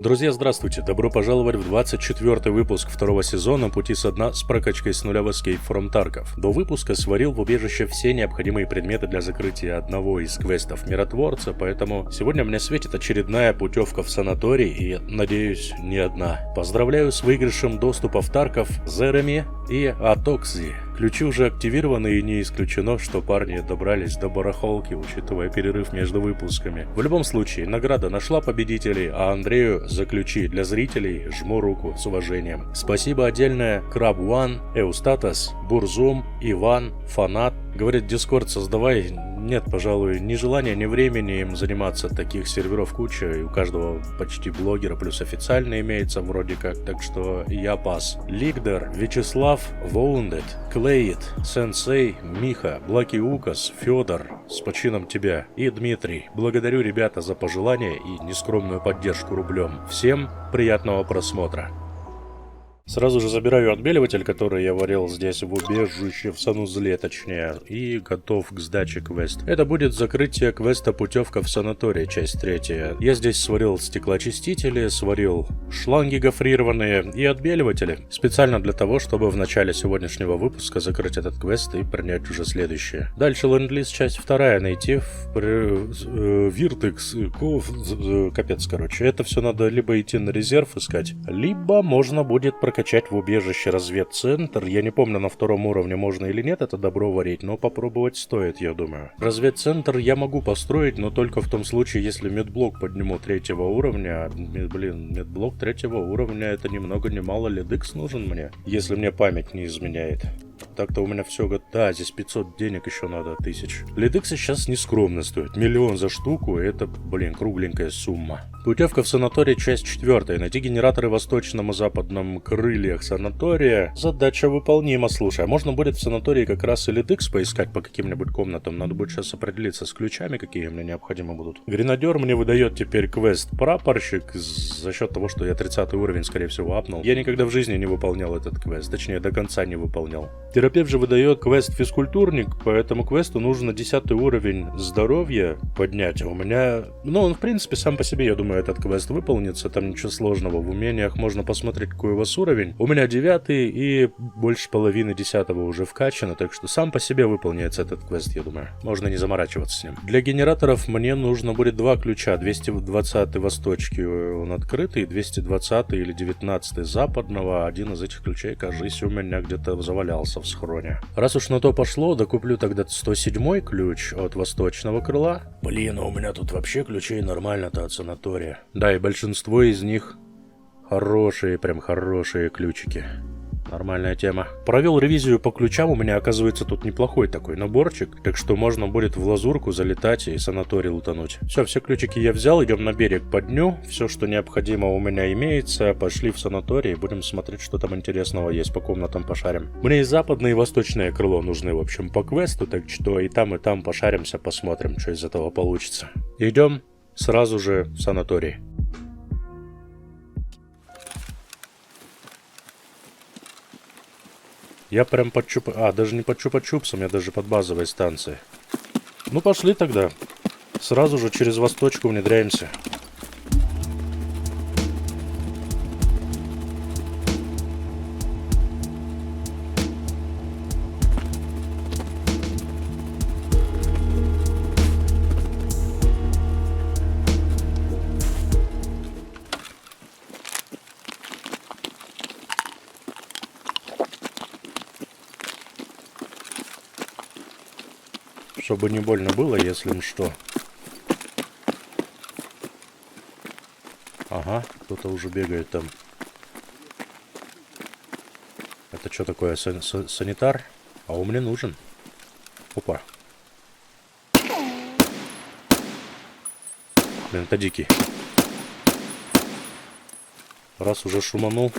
Друзья, здравствуйте! Добро пожаловать в 24-й выпуск второго сезона «Пути со дна» с прокачкой с нуля в Escape from Tarkov. До выпуска сварил в убежище все необходимые предметы для закрытия одного из квестов Миротворца, поэтому сегодня мне светит очередная путевка в санаторий и, надеюсь, не одна. Поздравляю с выигрышем доступа в Тарков, Зереми и Атокси. Ключи уже активированы, и не исключено, что парни добрались до барахолки, учитывая перерыв между выпусками. В любом случае, награда нашла победителей, а Андрею за ключи для зрителей жму руку с уважением. Спасибо отдельное Краб One, Эустатас, Бурзум, Иван, Фанат. Говорит, Дискорд создавай. Нет, пожалуй, ни желания, ни времени им заниматься. Таких серверов куча, и у каждого почти блогера, плюс официально имеется вроде как, так что я пас. Лигдер, Вячеслав, Wounded, Клеит, Сенсей, Миха, Блаки Укас, Федор, с почином тебя, и Дмитрий. Благодарю, ребята, за пожелания и нескромную поддержку рублем. Всем приятного просмотра. Сразу же забираю отбеливатель, который я варил здесь в убежище, в санузле точнее, и готов к сдаче квест. Это будет закрытие квеста «Путевка в санаторий», часть 3. Я здесь сварил стеклоочистители, сварил шланги гофрированные и отбеливатели. Специально для того, чтобы в начале сегодняшнего выпуска закрыть этот квест и принять уже следующее. Дальше ленд-лиз, часть 2, найти Виртекс, капец, короче. Это все надо либо идти на резерв искать, либо можно будет прокачать в убежище разведцентр. Я не помню, на втором уровне можно или нет это добро варить, но попробовать стоит, я думаю. Разведцентр я могу построить, но только в том случае, если медблок подниму 3-го уровня. Медблок 3-го уровня, это ни много ни мало ледыкс нужен мне, если мне память не изменяет. Так-то у меня все готово. Да, здесь 500 денег еще надо, 1000. Ледыксы сейчас нескромно стоят. 1 000 000 за штуку, это, кругленькая сумма. Путевка в санаторий, часть 4. Найти генераторы в восточном и западном крыльях санатория. Задача выполнима, слушай. А можно будет в санатории как раз и ледыкс поискать по каким-нибудь комнатам. Надо будет сейчас определиться с ключами, какие мне необходимы будут. Гренадер мне выдает теперь квест прапорщик за счет того, что я 30 уровень, скорее всего, апнул. Я никогда в жизни не выполнял этот квест. Точнее, до конца не выполнял. Терапевт же выдает квест физкультурник, по этому квесту нужно 10 уровень здоровья поднять. А у меня... он в принципе сам по себе, я думаю, этот квест выполнится. Там ничего сложного. В умениях можно посмотреть, какой у вас уровень. У меня 9 и больше половины 10 уже вкачано, так что сам по себе выполняется этот квест, я думаю. Можно не заморачиваться с ним. Для генераторов мне нужно будет 2 ключа. 220 восточки он открытый, 220 или 19 западного. Один из этих ключей, кажется, у меня где-то завалялся в схроне. Раз уж на то пошло, докуплю тогда 107 ключ от восточного крыла. А у меня тут вообще ключей нормально-то от санатория. Да, и большинство из них хорошие, прям хорошие ключики. Нормальная тема. Провел ревизию по ключам, у меня оказывается тут неплохой такой наборчик, так что можно будет в лазурку залетать и санаторий лутануть. Все ключики я взял, идем на берег по дню, все, что необходимо у меня имеется, пошли в санаторий, будем смотреть, что там интересного есть, по комнатам пошарим. Мне и западное, и восточное крыло нужны, в общем, по квесту, так что и там пошаримся, посмотрим, что из этого получится. Идем сразу же в санаторий. Я прям под даже не под чупа-чупсом, я даже под базовой станцией. Пошли тогда. Сразу же через восточку внедряемся. Чтобы не больно было, если что. Ага, кто-то уже бегает там. Это что такое? Санитар? А он мне нужен. Опа. Это дикий. Раз уже шуманул.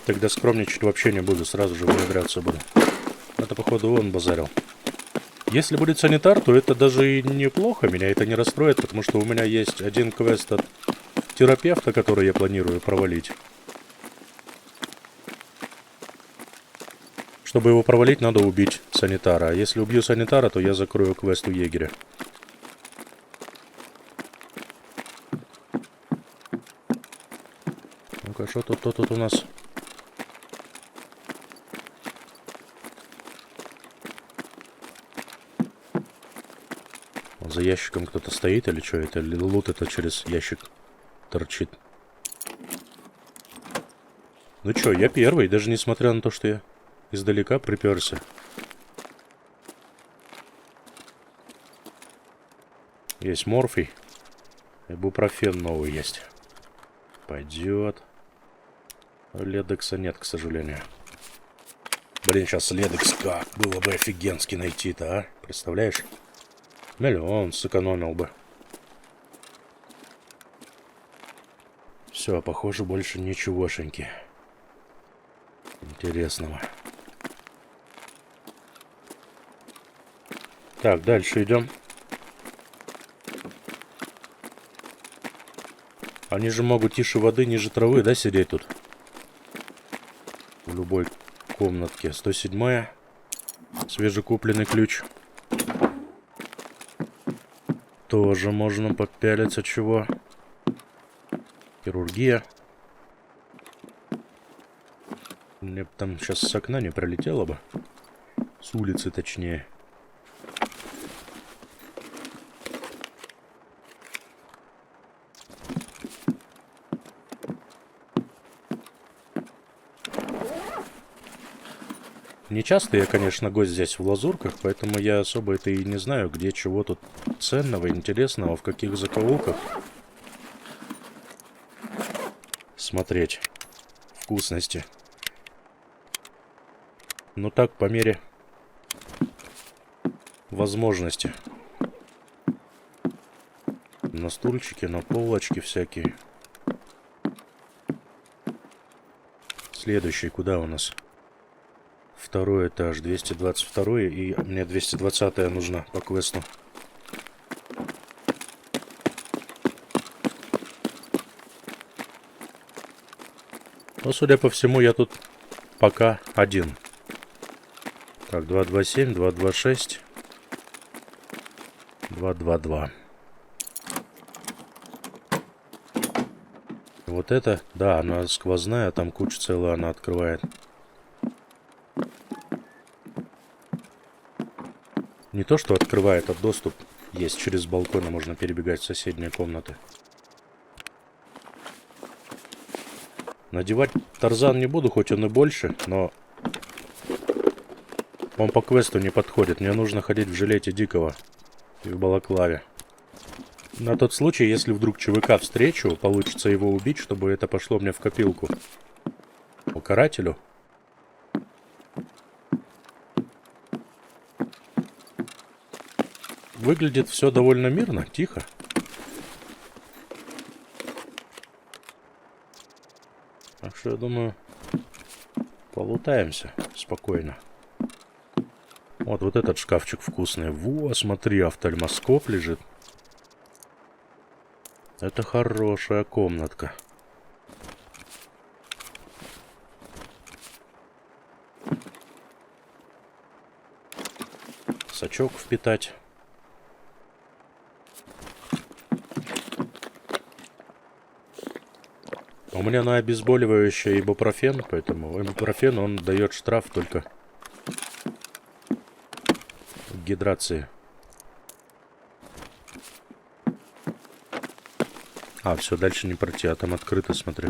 Тогда скромничать вообще не буду, сразу же внедряться буду. Это, походу, он базарил. Если будет санитар, то это даже и неплохо. Меня это не расстроит, потому что у меня есть один квест от терапевта, который я планирую провалить. Чтобы его провалить, надо убить санитара. А если убью санитара, то я закрою квест у егеря. Ну-ка, что тут у нас? За ящиком кто-то стоит или что это? Или лут это через ящик торчит? Ну чё, я первый, даже несмотря на то, что я издалека приперся. Есть морфий. Ибупрофен новый есть. Пойдет. Ледекса нет, к сожалению. Блин, сейчас Ледекс как было бы офигенски найти-то, а? Представляешь? Миллион сэкономил бы. Все, похоже, больше ничегошеньки интересного. Так, дальше идем. Они же могут тише воды, ниже травы, да, сидеть тут? В любой комнатке. 107-я. Свежекупленный ключ. Тоже можно попялиться чего. Хирургия. Мне бы там сейчас с окна не пролетело бы. С улицы, точнее. Не часто я, конечно, гость здесь в Лазурках, поэтому я особо это и не знаю, где чего тут ценного, интересного, в каких закоулках смотреть вкусности. Ну так, по мере возможности. На стульчике, на полочке всякие. Следующий куда у нас? Второй этаж, 222, и мне 220 нужна по квесту. Но, судя по всему, я тут пока один. Так, 227, 226, 222. Вот это, да, она сквозная, там куча целая она открывает. Не то, что открывает, а доступ есть. Через балконы можно перебегать в соседние комнаты. Надевать Тарзан не буду, хоть он и больше, но он по квесту не подходит. Мне нужно ходить в жилете Дикого и в балаклаве. На тот случай, если вдруг ЧВК встречу, получится его убить, чтобы это пошло мне в копилку. По карателю. Выглядит все довольно мирно, тихо. Так что я думаю, полутаемся спокойно. Вот этот шкафчик вкусный. Во, смотри, офтальмоскоп лежит. Это хорошая комнатка. Сачок впитать. У меня на обезболивающее ибупрофен, поэтому ибупрофен он дает штраф только к гидрации. А, все, дальше не пройти, а там открыто, смотри.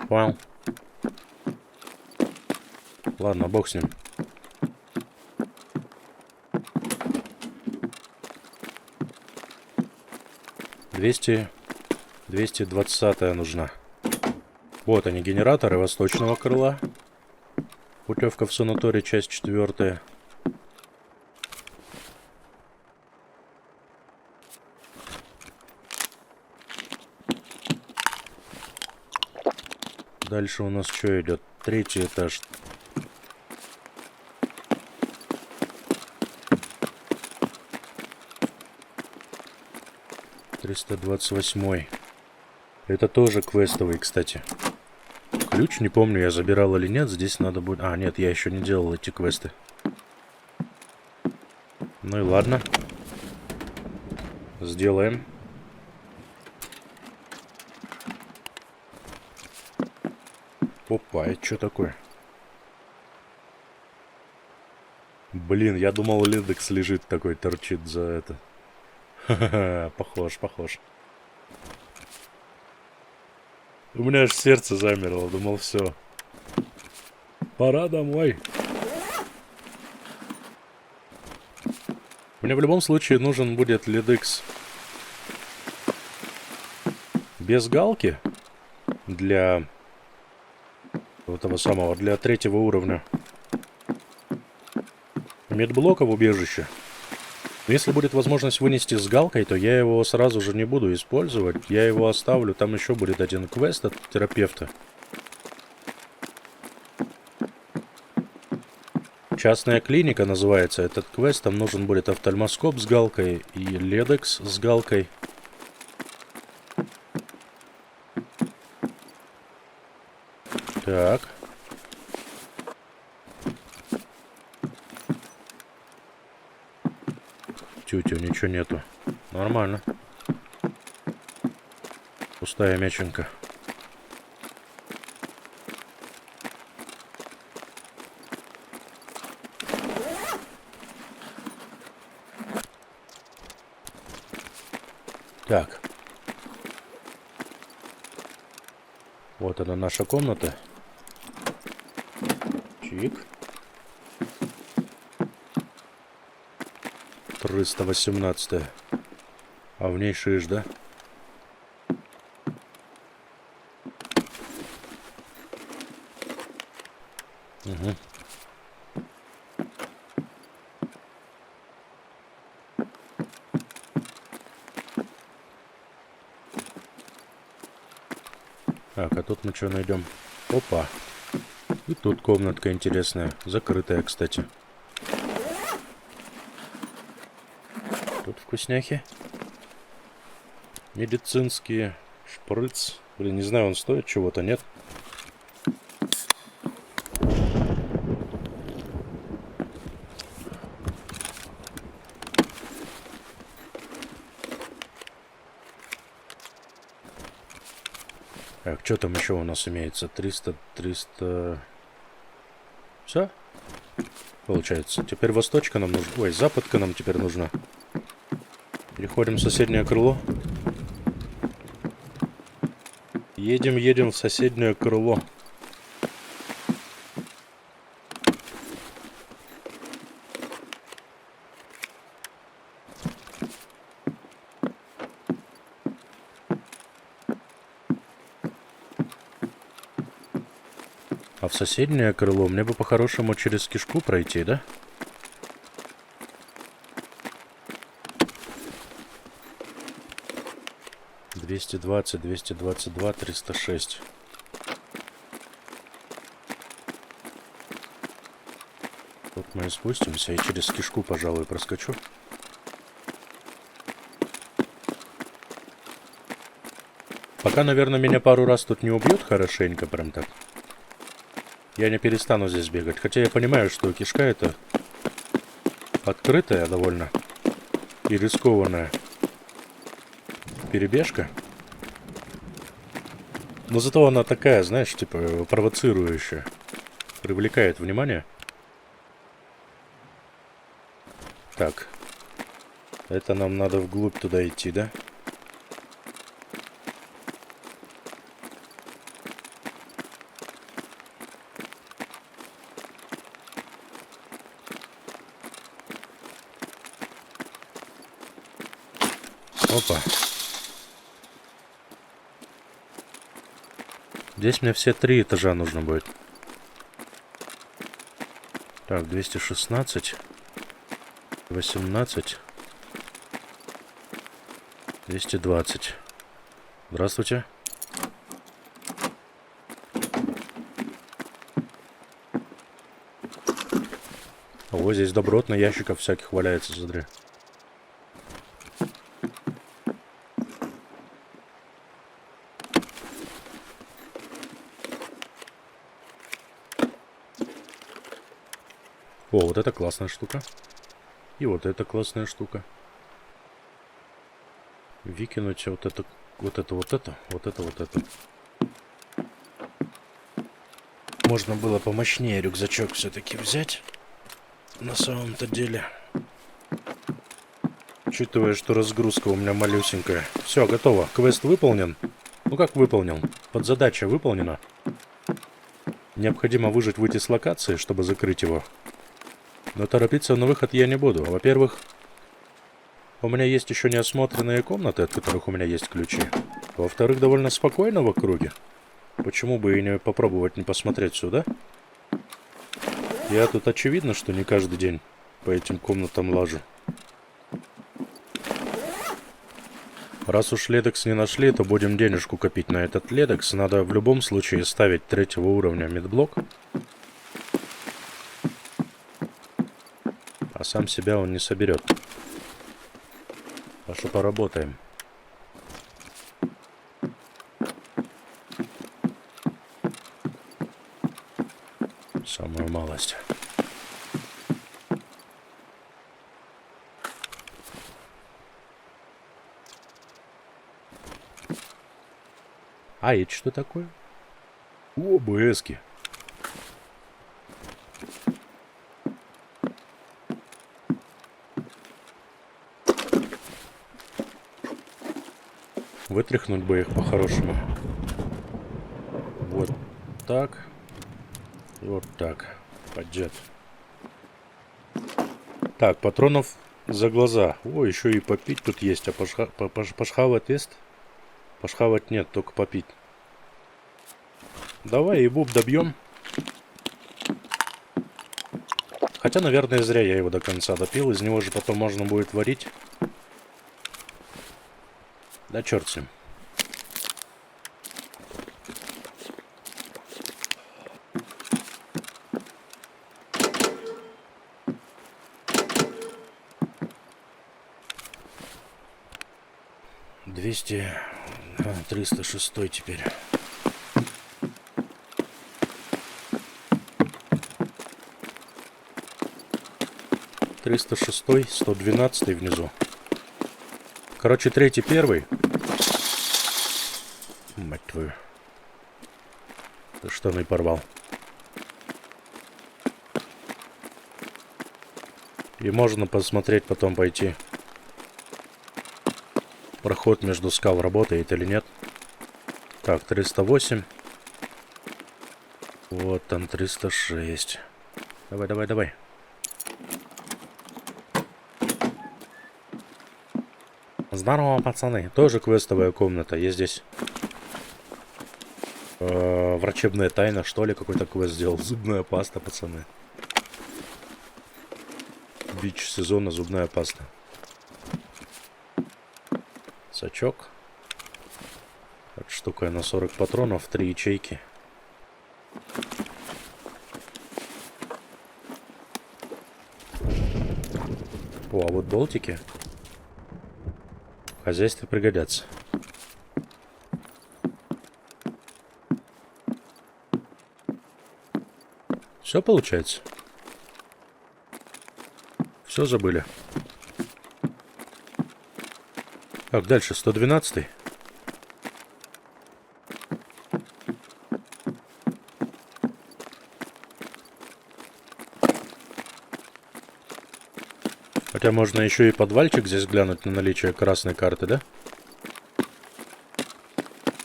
Понял. Ладно, бог с ним. Двести 220-я нужна. Вот они, генераторы восточного крыла. Путевка в санаторий, часть 4. Дальше у нас что идет? 3-й этаж. «328-й». Это тоже квестовый, кстати. Ключ, не помню, я забирал или нет. Здесь надо будет... А, нет, я еще не делал эти квесты. Ну и ладно. Сделаем. Опа, это что такое? Блин, я думал, Ледекс лежит такой, торчит за это. Ха-ха-ха, похож. У меня аж сердце замерло, думал, все. Пора домой. Мне в любом случае нужен будет Ледекс без галки для этого самого, для 3-го уровня медблока в убежище. Если будет возможность вынести с галкой, то я его сразу же не буду использовать. Я его оставлю. Там еще будет один квест от терапевта. Частная клиника называется этот квест. Там нужен будет офтальмоскоп с галкой и Ледекс с галкой. Так. Тютю, ничего нету. Нормально. Пустая мяченка. Так. Вот она наша комната. Чик. 318. А в ней шиш, да? Угу. Так, а тут мы что найдем? Опа. И тут комнатка интересная. Закрытая, кстати. Тут вкусняхи. Медицинские. Шприц. Блин, не знаю, он стоит чего-то, нет? Так, что там еще у нас имеется? 300... Все? Получается. Теперь восточка нам нужна. Ой, западка нам теперь нужна. Переходим в соседнее крыло. Едем в соседнее крыло. А в соседнее крыло мне бы по-хорошему через кишку пройти, да? «220, 222, 306». Тут мы и спустимся, и через кишку, пожалуй, проскочу. Пока, наверное, меня пару раз тут не убьют хорошенько, прям так. Я не перестану здесь бегать. Хотя я понимаю, что кишка это открытая довольно и рискованная перебежка. Но зато она такая, знаешь, типа провоцирующая. Привлекает внимание. Так. Это нам надо вглубь туда идти, да? Опа. Здесь мне все 3 этажа нужно будет. Так, 216, 18, 220. Здравствуйте. О, здесь добротно ящиков всяких валяется, смотри. О, вот это классная штука. И вот это классная штука. Выкинуть вот это. можно было помощнее рюкзачок все-таки взять. На самом-то деле. Учитывая, что разгрузка у меня малюсенькая. Все, готово. Квест выполнен. Ну как выполнен? Подзадача выполнена. Необходимо выйти с локации, чтобы закрыть его. Но торопиться на выход я не буду. Во-первых, у меня есть еще неосмотренные комнаты, от которых у меня есть ключи. Во-вторых, довольно спокойно в округе. Почему бы и не попробовать не посмотреть сюда? Я тут очевидно, что не каждый день по этим комнатам лажу. Раз уж ледекс не нашли, то будем денежку копить на этот ледекс. Надо в любом случае ставить 3-го уровня медблок. А сам себя он не соберет. А что поработаем? Самую малость. А это что такое? О, БСки. Вытряхнуть бы их по-хорошему. Вот так. Вот так. Пойдет. Так, патронов за глаза. О, еще и попить тут есть. А пошхавать есть? Пошхавать нет, только попить. Давай и буб добьем. Хотя, наверное, зря я его до конца допил. Из него же потом можно будет варить. Да черт с ним. — 306 теперь. — 306, 112 внизу. Короче, 3-й, 1-й. Мать твою. Ты штаны порвал. И можно посмотреть, потом пойти. Проход между скал работает или нет. Так, 308. Вот там 306. Давай, давай, давай. Здорово, пацаны. Тоже квестовая комната. Есть здесь врачебная тайна, что ли, какой-то квест сделал. Зубная паста, пацаны. Бич сезона, зубная паста. Сачок. Вот штука на 40 патронов, 3 ячейки. О, а вот болтики в хозяйстве пригодятся. Все получается? Все забыли. Так, дальше 112-й. Хотя можно еще и подвальчик здесь глянуть на наличие красной карты, да?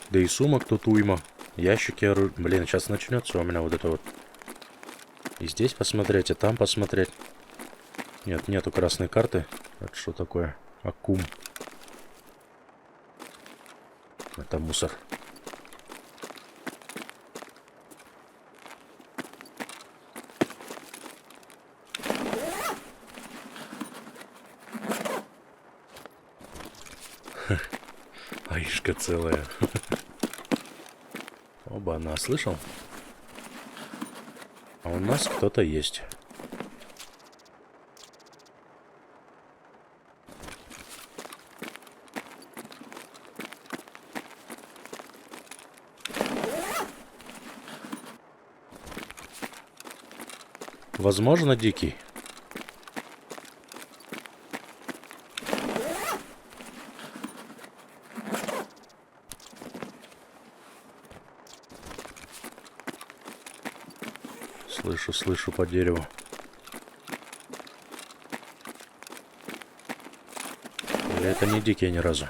Да и сумок тут уйма. Ящики, блин, сейчас начнется у меня вот это вот. И здесь посмотреть, и там посмотреть. Нет, нету красной карты. Это что такое? Аккум. Это мусор. Аишка целая. Оба, она слышал? А у нас кто-то есть. Возможно, дикий. Слышу по дереву. Или это не дикие ни разу?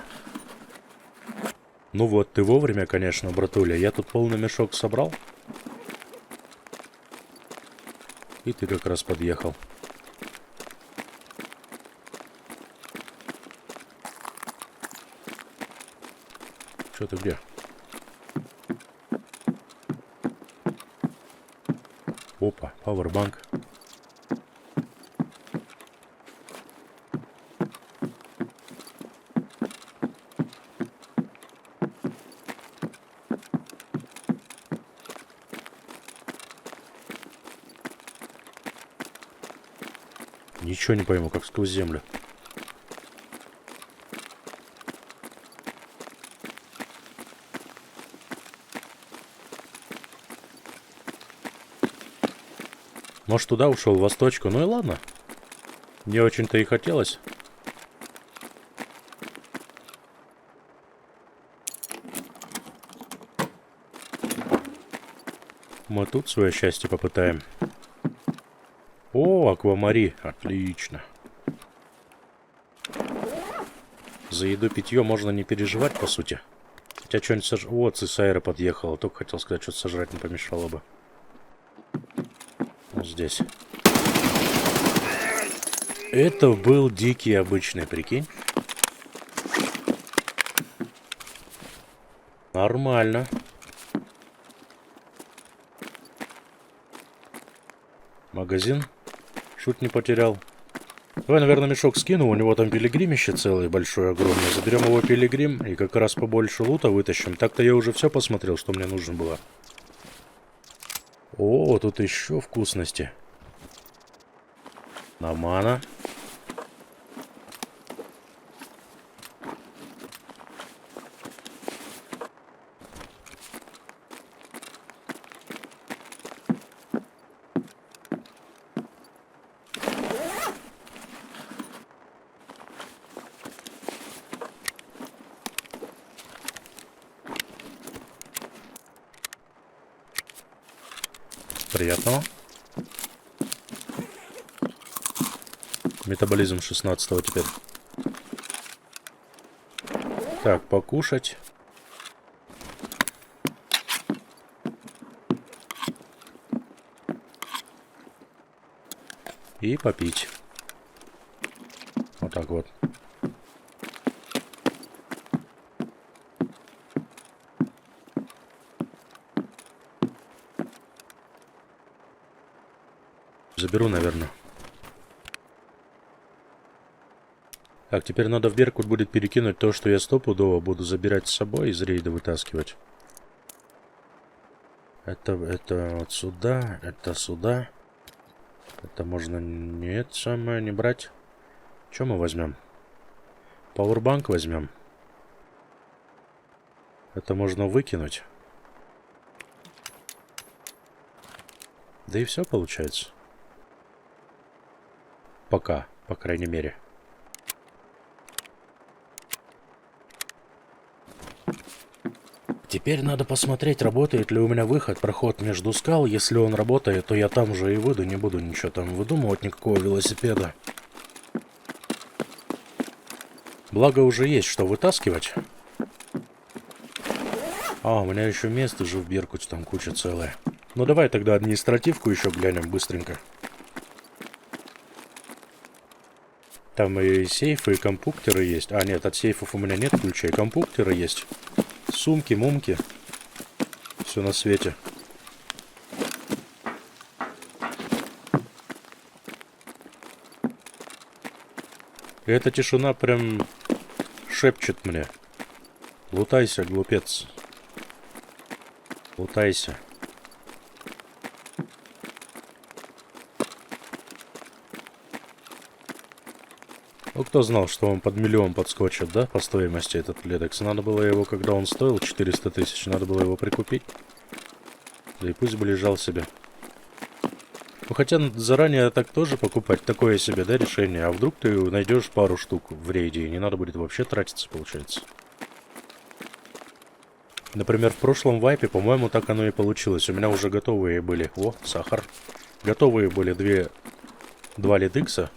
Ну вот, ты вовремя, конечно, братуля. Я тут полный мешок собрал. И ты как раз подъехал. Чё ты где? Опа, пауэрбанк. Ничего не пойму, как сквозь землю. Может, туда ушел, в восточку. Ну и ладно. Не очень-то и хотелось. Мы тут свое счастье попытаем. О, аквамари. Отлично. За еду, питье можно не переживать, по сути. Хотя что-нибудь сожрать... О, Цисайра подъехала. Только хотел сказать, что-то сожрать не помешало бы. Вот здесь. Это был дикий обычный, прикинь. Нормально. Магазин. Шут не потерял. Давай, наверное, мешок скину. У него там пилигримище целый, большой, огромный. Заберем его пилигрим и как раз побольше лута вытащим. Так-то я уже все посмотрел, что мне нужно было. О, тут еще вкусности. Намана. Приятного. Метаболизм 16-го теперь. Так, покушать. И попить. Вот так вот. Заберу, наверное. Так, теперь надо в Беркут будет перекинуть то, что я стопудово буду забирать с собой, из рейда вытаскивать. Это вот сюда, это сюда. Это можно не это самое не брать. Что мы возьмем? Пауэрбанк возьмем. Это можно выкинуть. Да и все получается. Пока, по крайней мере. Теперь надо посмотреть, работает ли у меня выход, проход между скал. Если он работает, то я там же и выйду, не буду ничего там выдумывать, никакого велосипеда. Благо уже есть что вытаскивать. А, у меня еще место же в Беркуте, там куча целая. Ну давай тогда административку еще глянем быстренько. Там и сейфы, и компьютеры есть. А, нет, от сейфов у меня нет ключей. Компьютеры есть. Сумки, мумки. Все на свете. И эта тишина прям шепчет мне. Лутайся, глупец. Лутайся. Ну, кто знал, что он под миллион подскочит, да, по стоимости этот Ледекс. Надо было его, когда он стоил 400 тысяч, надо было его прикупить. Да и пусть бы лежал себе. Ну, хотя заранее так тоже покупать, такое себе, да, решение. А вдруг ты найдешь пару штук в рейде, и не надо будет вообще тратиться, получается. Например, в прошлом вайпе, по-моему, так оно и получилось. У меня уже готовые были. О, сахар. Готовые были два лидыкса.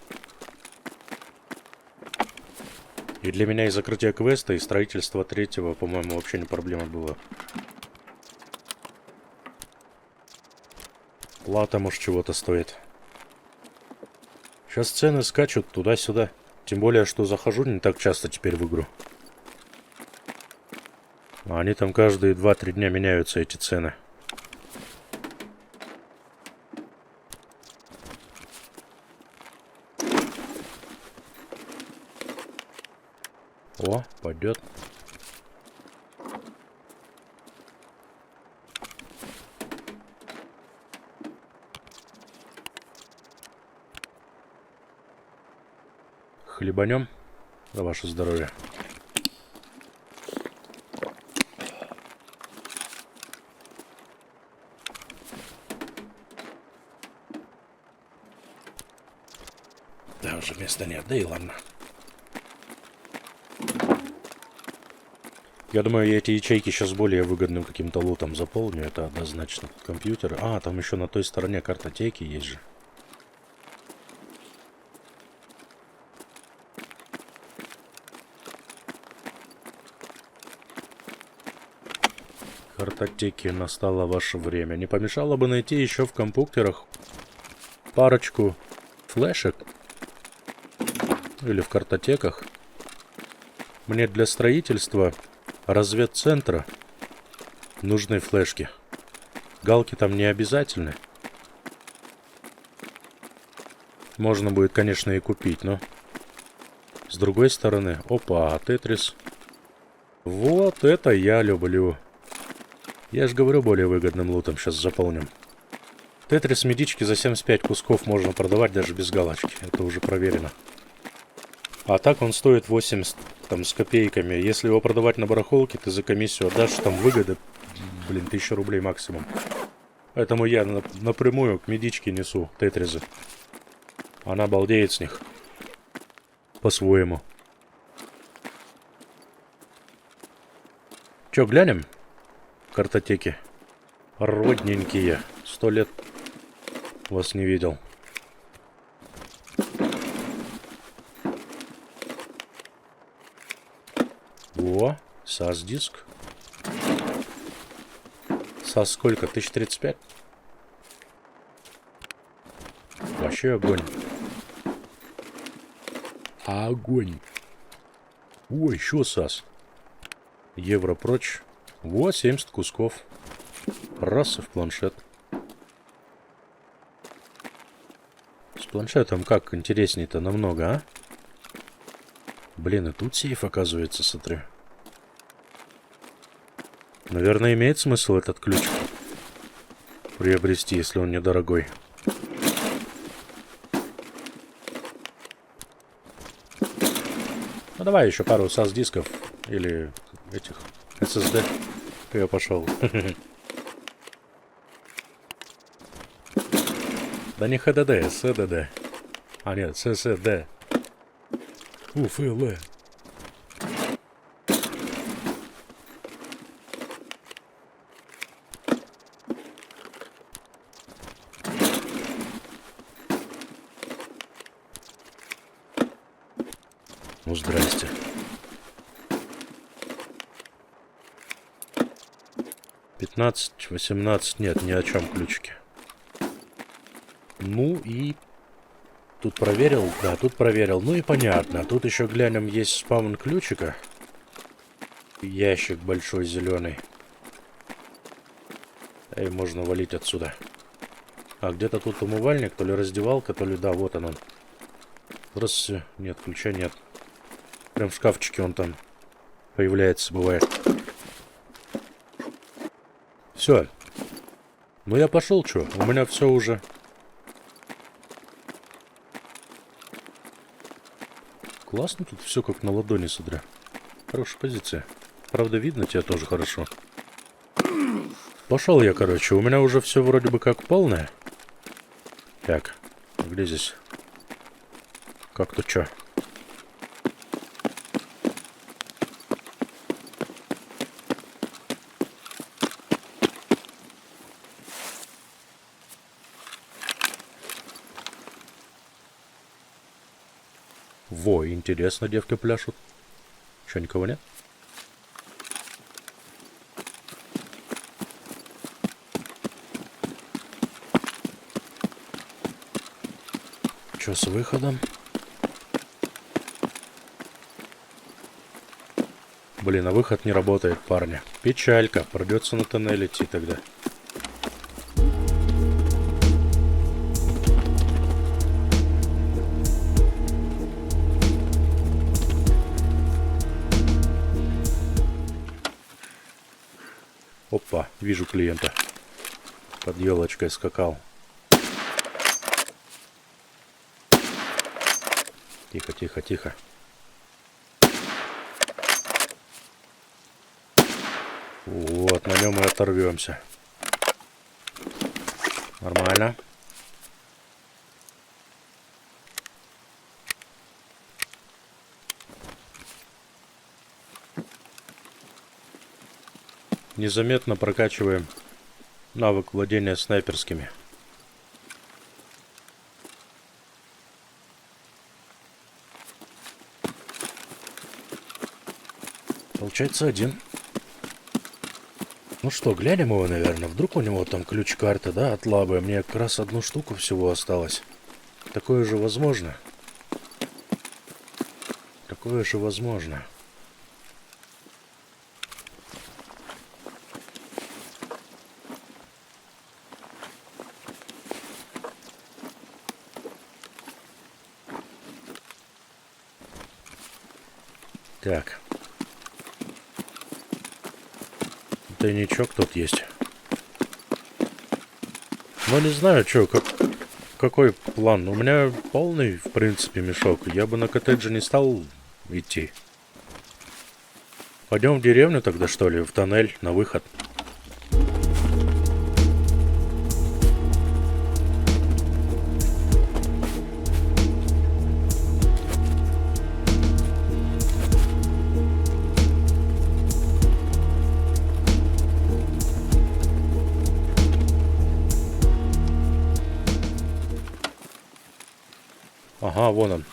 И для меня и закрытие квеста, и строительство третьего, по-моему, вообще не проблема было. Плата, может, чего-то стоит. Сейчас цены скачут туда-сюда. Тем более, что захожу не так часто теперь в игру. А они там каждые 2-3 дня меняются, эти цены. О, пойдет. Хлебанем за ваше здоровье. Да, уже места нет, да и ладно. Я думаю, я эти ячейки сейчас более выгодным каким-то лутом заполню. Это однозначно. Компьютер. А, там еще на той стороне картотеки есть же. Картотеки, настало ваше время. Не помешало бы найти еще в компьютерах парочку флешек. Или в картотеках. Мне для строительства разведцентра нужны флешки. Галки там не обязательны. Можно будет, конечно, и купить, но... С другой стороны... Опа, Тетрис. Вот это я люблю. Я же говорю, более выгодным лутом сейчас заполним. Тетрис медички за 75 кусков можно продавать даже без галочки. Это уже проверено. А так он стоит 80 там, с копейками. Если его продавать на барахолке, ты за комиссию отдашь, там выгода, блин, 1000 рублей максимум. Поэтому я напрямую к медичке несу тетризы. Она балдеет с них. По-своему. Че, глянем? Картотеки. Родненькие. 100 лет вас не видел. О, САС-диск. САС сколько? 1035? Вообще огонь. Огонь. Ой, еще САС. Евро прочь. Вот 70 кусков. Раз и в планшет. С планшетом как интересней-то намного, а? Блин, и тут сейф, оказывается, смотрю. Наверное, имеет смысл этот ключ приобрести, если он недорогой. Ну, давай еще пару SAS-дисков или этих SSD. Я пошел. Да не HDD, SSD. А нет, SSD. УФЛ. Ну, здрасте. Пятнадцать, 18, нет, ни о чем ключики. Ну и... Тут проверил? Да, тут проверил. Ну и понятно. Тут еще глянем, есть спаун ключика. Ящик большой зеленый. И можно валить отсюда. А где-то тут умывальник, то ли раздевалка, то ли... Да, вот он. Здравствуйте. Нет, ключа нет. Прям в шкафчике он там появляется, бывает. Все. Ну я пошел, что? У меня все уже... Классно тут все как на ладони, смотря. Хорошая позиция. Правда, видно тебя тоже хорошо. Пошел я, короче. У меня уже все вроде бы как полное. Так, где здесь? Как тут что? Во, интересно, девки пляшут. Че, никого нет? Че с выходом? Блин, а выход не работает, парни. Печалька. Придется на тоннель идти тогда. Опа, вижу клиента. Под елочкой скакал. Тихо, тихо, тихо. Вот, на нем и оторвемся. Нормально. Незаметно прокачиваем навык владения снайперскими. Получается один. Ну что, глянем его, наверное. Вдруг у него там ключ-карта, да, от лабы. Мне как раз одну штуку всего осталось. Такое же возможно. Такое же возможно. Так. Тайничок тут есть. Но не знаю, что, какой план. У меня полный, в принципе, мешок. Я бы на коттедже не стал идти. Пойдем в деревню тогда, что ли, в тоннель, на выход. Ага, вон он.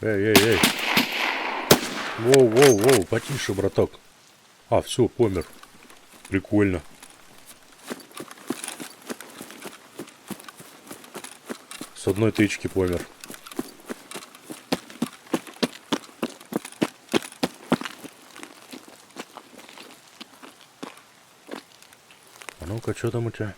Эй, эй, эй. Воу, воу, воу, потише, браток. А, все, помер. Прикольно. С одной тычки помер. А ну-ка, что там у тебя?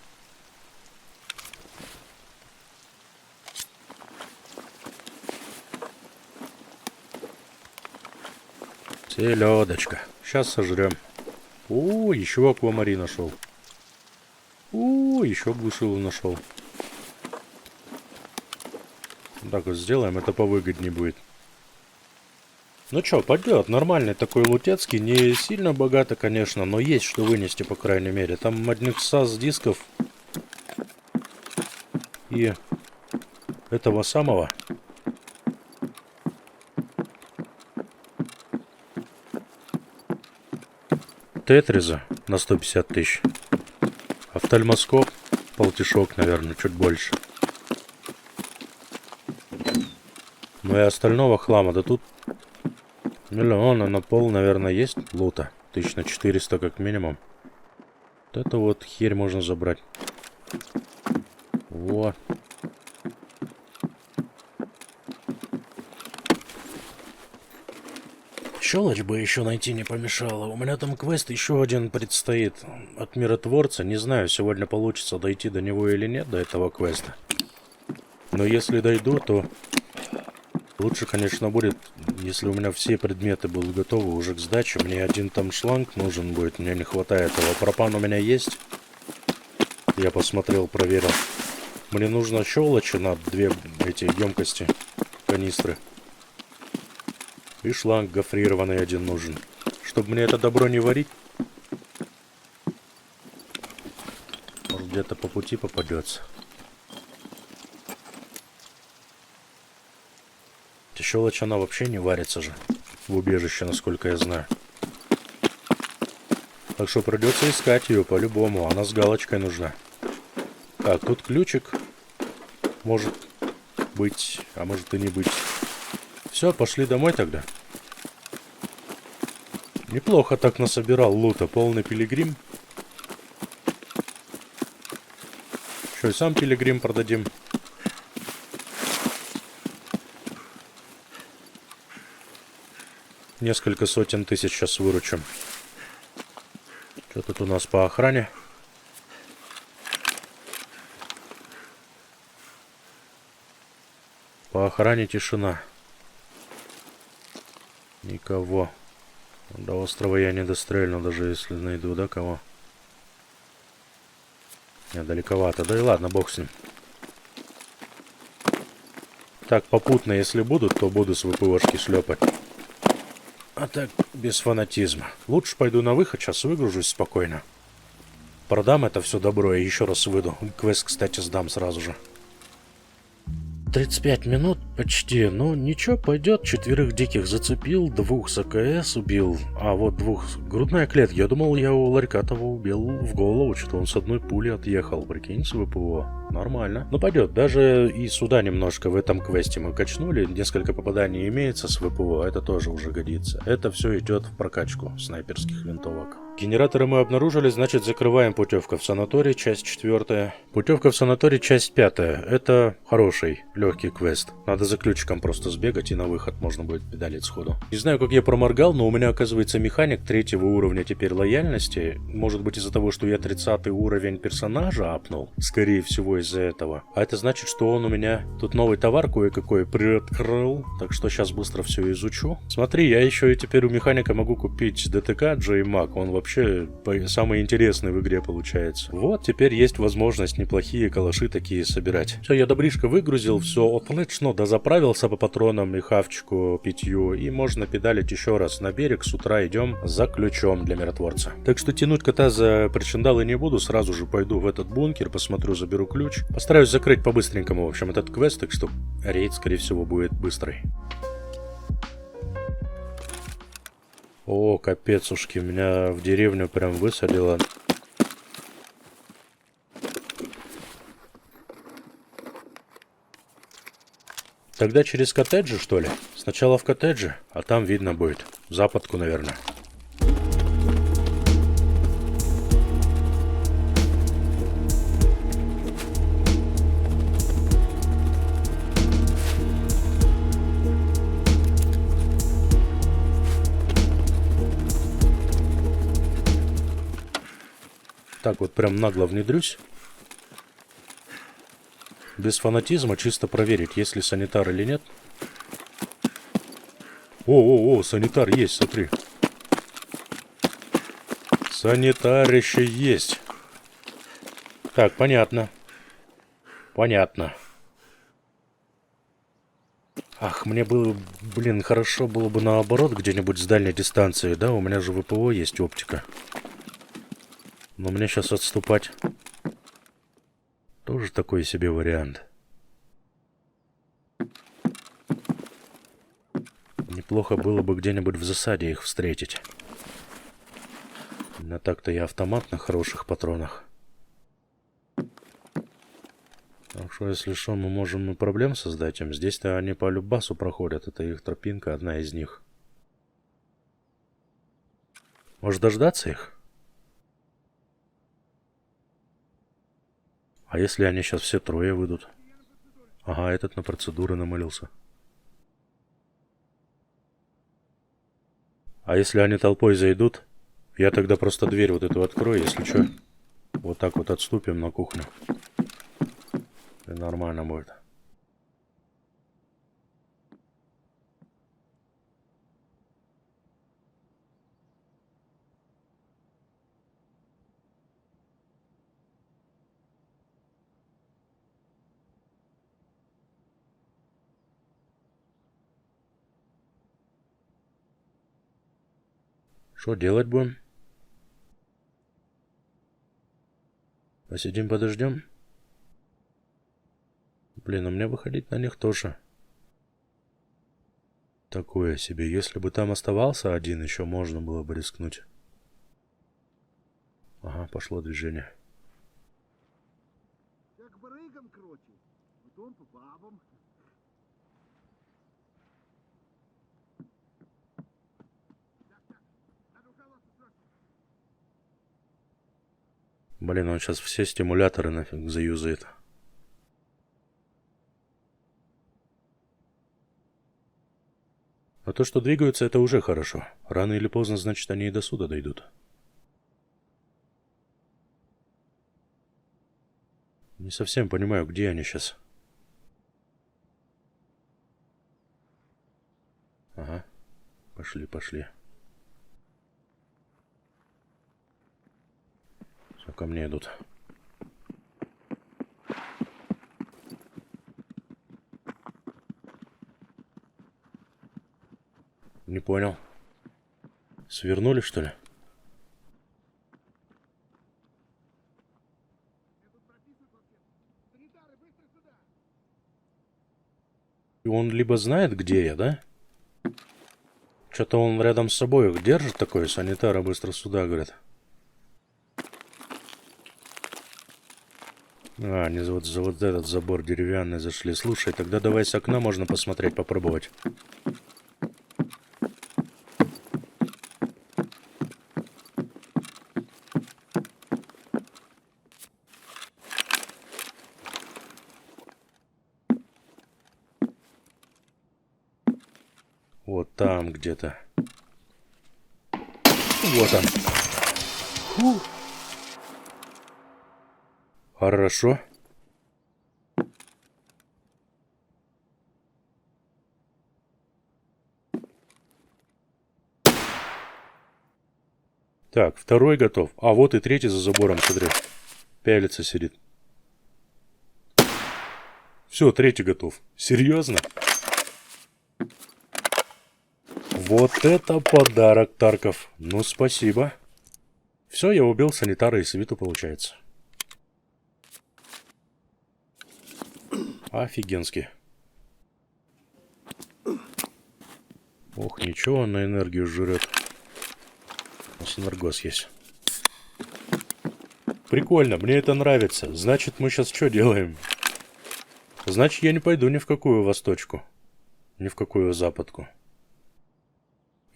Селедочка. Сейчас сожрем. О, еще аквамари нашел. О, еще глушилу нашел. Так вот сделаем, это повыгоднее будет. Ну чё, пойдет. Нормальный такой лутецкий. Не сильно богато, конечно, но есть что вынести, по крайней мере. Там одних САС дисков. И этого самого. Тетриза на 150 тысяч. Офтальмоскоп, полтишок, наверное, чуть больше. Ну и остального хлама, да тут миллиона на пол, наверное, есть лута. 1400 как минимум. Вот это вот херь можно забрать. Вот. Щелочь бы еще найти не помешало. У меня там квест еще один предстоит от миротворца. Не знаю, сегодня получится дойти до него или нет, до этого квеста. Но если дойду, то лучше, конечно, будет, если у меня все предметы будут готовы уже к сдаче. Мне один там шланг нужен будет, мне не хватает его. Пропан у меня есть. Я посмотрел, проверил. Мне нужно щелочи на 2 эти емкости, канистры. И шланг гофрированный один нужен. Чтобы мне это добро не варить. Может, где-то по пути попадется. Щелочь, она вообще не варится же. В убежище, насколько я знаю. Так что придется искать ее по-любому. Она с галочкой нужна. Так, тут ключик. Может быть, а может и не быть. Все, пошли домой тогда. Неплохо так насобирал лута, полный пилигрим. Что, и сам пилигрим продадим. Несколько сотен тысяч сейчас выручим. Что тут у нас по охране? По охране тишина. Никого. До острова я не дострельну, даже если найду, да, кого? Не, далековато. Да и ладно, бог с ним. Так, попутно, если будут, то буду с ВПОшки шлепать. А так, без фанатизма. Лучше пойду на выход, сейчас выгружусь спокойно. Продам это все добро и еще раз выйду. Квест, кстати, сдам сразу же. 35 минут почти. Ну, ничего, пойдет. 4 диких зацепил, 2 с АКС убил. А вот 2 грудная клетка. Я думал, я у ларька того убил в голову. Что-то он с одной пули отъехал. Прикинь, с ВПО. Нормально. Ну, пойдет. Даже и сюда немножко в этом квесте мы качнули. Несколько попаданий имеется с ВПО. Это тоже уже годится. Это все идет в прокачку снайперских винтовок. Генераторы мы обнаружили, значит, закрываем путевка в санаторий, часть 4. Путевка в санаторий, часть 5. Это хороший, легкий квест. Надо за ключиком просто сбегать, и на выход можно будет педалить сходу. Не знаю, как я проморгал, но у меня, оказывается, механик 3-го уровня теперь лояльности. Может быть, из-за того, что я 30-й уровень персонажа апнул. Скорее всего, из-за этого. А это значит, что он у меня тут новый товар кое-какой приоткрыл. Так что сейчас быстро все изучу. Смотри, я еще и теперь у механика могу купить ДТК J-Mac. Он вообще самый интересный в игре получается. Вот, теперь есть возможность неплохие калаши такие собирать. Все, я добришко выгрузил, все отлично, дозаправился по патронам и хавчику питью, и можно педалить еще раз на берег. С утра идем за ключом для миротворца. Так что тянуть кота за причиндалы не буду, сразу же пойду в этот бункер, посмотрю, заберу ключ. Постараюсь закрыть по-быстренькому, в общем, этот квест, так что рейд, скорее всего, будет быстрый. О, капецушки, меня в деревню прям высадило. Тогда через коттеджи, что ли? Сначала в коттедже, а там видно будет. В западку, наверное. Так вот прям нагло внедрюсь. Без фанатизма, чисто проверить, есть ли санитар или нет. О, санитар есть, смотри. Санитарище есть. Так, понятно. Понятно. Ах, мне было, блин, хорошо было бы наоборот где-нибудь с дальней дистанции, да? У меня же ВПО есть, оптика. Но мне сейчас отступать тоже такой себе вариант. Неплохо было бы где-нибудь в засаде их встретить. Но так-то я автомат на хороших патронах. Так что, если что, мы можем и проблем создать им. Здесь-то они по любасу проходят. Это их тропинка, одна из них. Может дождаться их? А если они сейчас все трое выйдут? Ага, этот на процедуры намылился. А если они толпой зайдут, я тогда просто дверь вот эту открою, если что. Вот так вот отступим на кухню. И нормально будет. Что делать будем? Посидим, подождем? Блин, а мне выходить на них тоже. Такое себе. Если бы там оставался один, еще можно было бы рискнуть. Ага, пошло движение. Как барыгам кроче, потом по бабам. Блин, он сейчас все стимуляторы нафиг заюзает. А то, что двигаются, это уже хорошо. Рано или поздно, значит, они и до суда дойдут. Не совсем понимаю, где они сейчас. Ага. Пошли, пошли. Все, ко мне идут. Не понял. Свернули, что ли? И он либо знает, где я, да? Что-то он рядом с собой их держит такой, санитара быстро сюда, говорят. А, они вот за вот этот забор деревянный зашли. Слушай, тогда давай с окна можно посмотреть, попробовать. Вот там где-то. Вот он. Фу. Хорошо. Так, второй готов. А вот и третий за забором, смотри. Пялится сидит. Все, третий готов. Серьезно? Вот это подарок, Тарков. Ну, спасибо. Все, я убил санитара и свиту, получается. Офигенски. Ох, ничего, он на энергию жрет. У нас энергос есть. Прикольно, мне это нравится. Значит, мы сейчас что делаем? Значит, я не пойду ни в какую восточку. Ни в какую западку.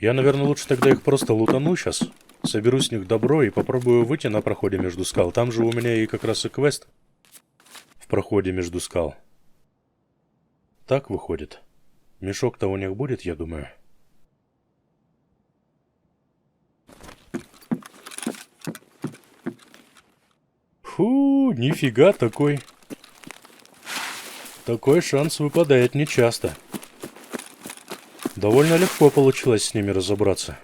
Я, наверное, лучше тогда их просто лутану сейчас. Соберу с них добро и попробую выйти на проходе между скал. Там же у меня и как раз и квест в проходе между скал. Так выходит. Мешок-то у них будет, я думаю. Фу, нифига такой. Такой шанс выпадает нечасто. Довольно легко получилось с ними разобраться.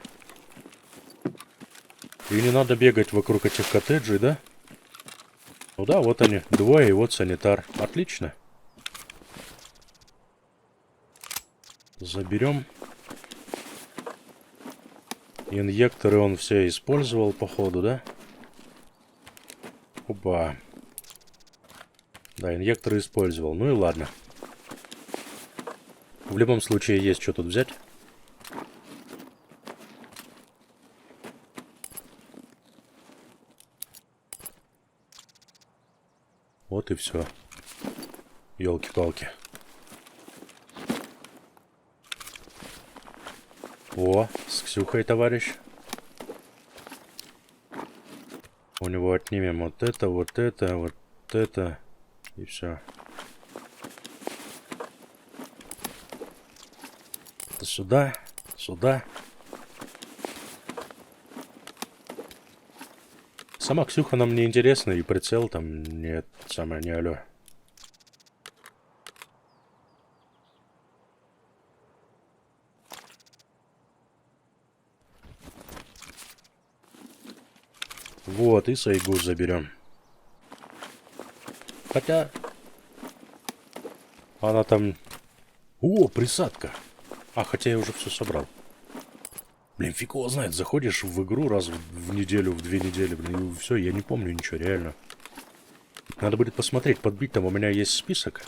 И не надо бегать вокруг этих коттеджей, да? Ну да, вот они, двое, и вот санитар. Отлично. Заберем. Инъекторы он все использовал, походу, да? Опа. Да, инъекторы использовал. Ну и ладно. В любом случае есть что тут взять. Вот и все. Ёлки-палки. О, с Ксюхой, товарищ. У него отнимем вот это, вот это, вот это. И все. Сюда, сюда. Сама Ксюха нам не интересна, и прицел там нет, самое не алё. Вот, и Сайгу заберем. Хотя... Она там... О, присадка. А, хотя я уже все собрал. Блин, фиг его знает, заходишь в игру раз в неделю, в 2 недели, блин, и все, я не помню ничего, реально. Надо будет посмотреть, подбить, там у меня есть список.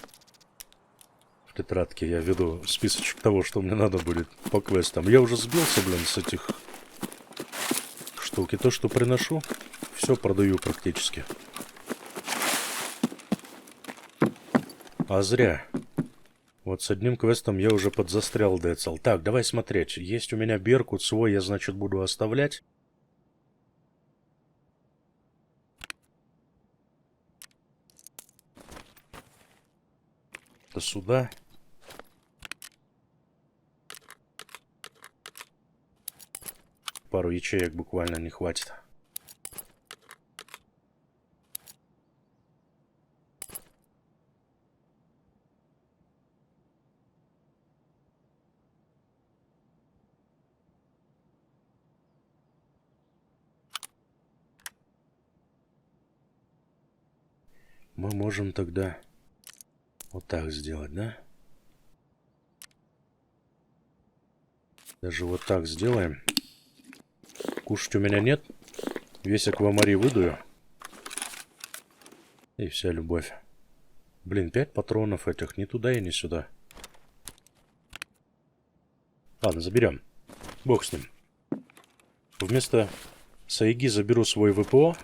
В тетрадке я веду списочек того, что мне надо будет по квестам. Я уже сбился, блин, с этих штук. И то, что приношу, все продаю практически. А зря. Вот с одним квестом я уже подзастрял Децл. Так, давай смотреть. Есть у меня Беркут свой, я, значит, буду оставлять. До сюда. Пару ячеек буквально не хватит. Мы можем тогда вот так сделать, да? Даже вот так сделаем. Кушать у меня нет. Весь аквамарий выдую. И вся любовь. Блин, 5 патронов этих. Ни туда и ни сюда. Ладно, заберем. Бог с ним. Вместо Сайги заберу свой ВПО.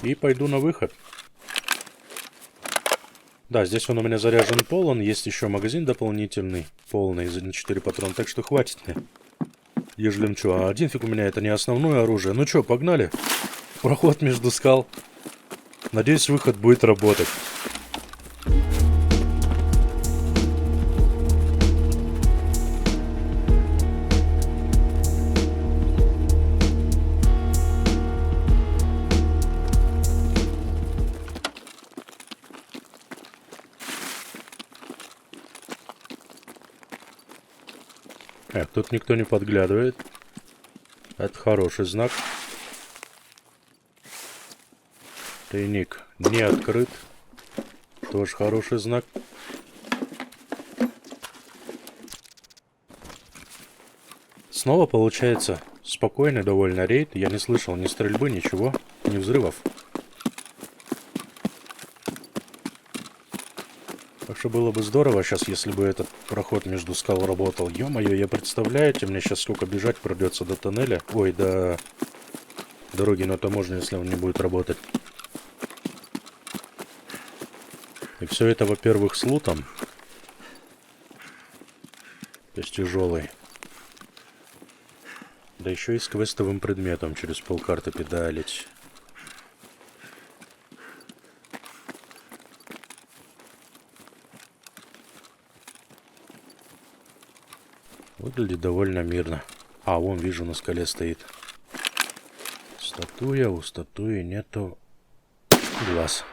И пойду на выход. Да, здесь он у меня заряжен полон. Есть еще магазин дополнительный. Полный на 4 патрона. Так что хватит мне. Ежели что. А один фиг у меня это не основное оружие. Ну что, погнали. Проход между скал. Надеюсь, выход будет работать. Тут никто не подглядывает. Это хороший знак. Тайник не открыт. Тоже хороший знак. Снова получается спокойный довольно рейд. Я не слышал ни стрельбы, ничего, ни взрывов. Так что было бы здорово сейчас, если бы этот проход между скал работал. Ё-моё, я представляете, мне сейчас сколько бежать придется до тоннеля. Ой, до дороги на таможню, если он не будет работать. И все это, во-первых, с лутом. То есть тяжелый. Да еще и с квестовым предметом через полкарты педалить. Выглядит довольно мирно. А, вон, вижу, на скале стоит. Статуя, у статуи нету глаз.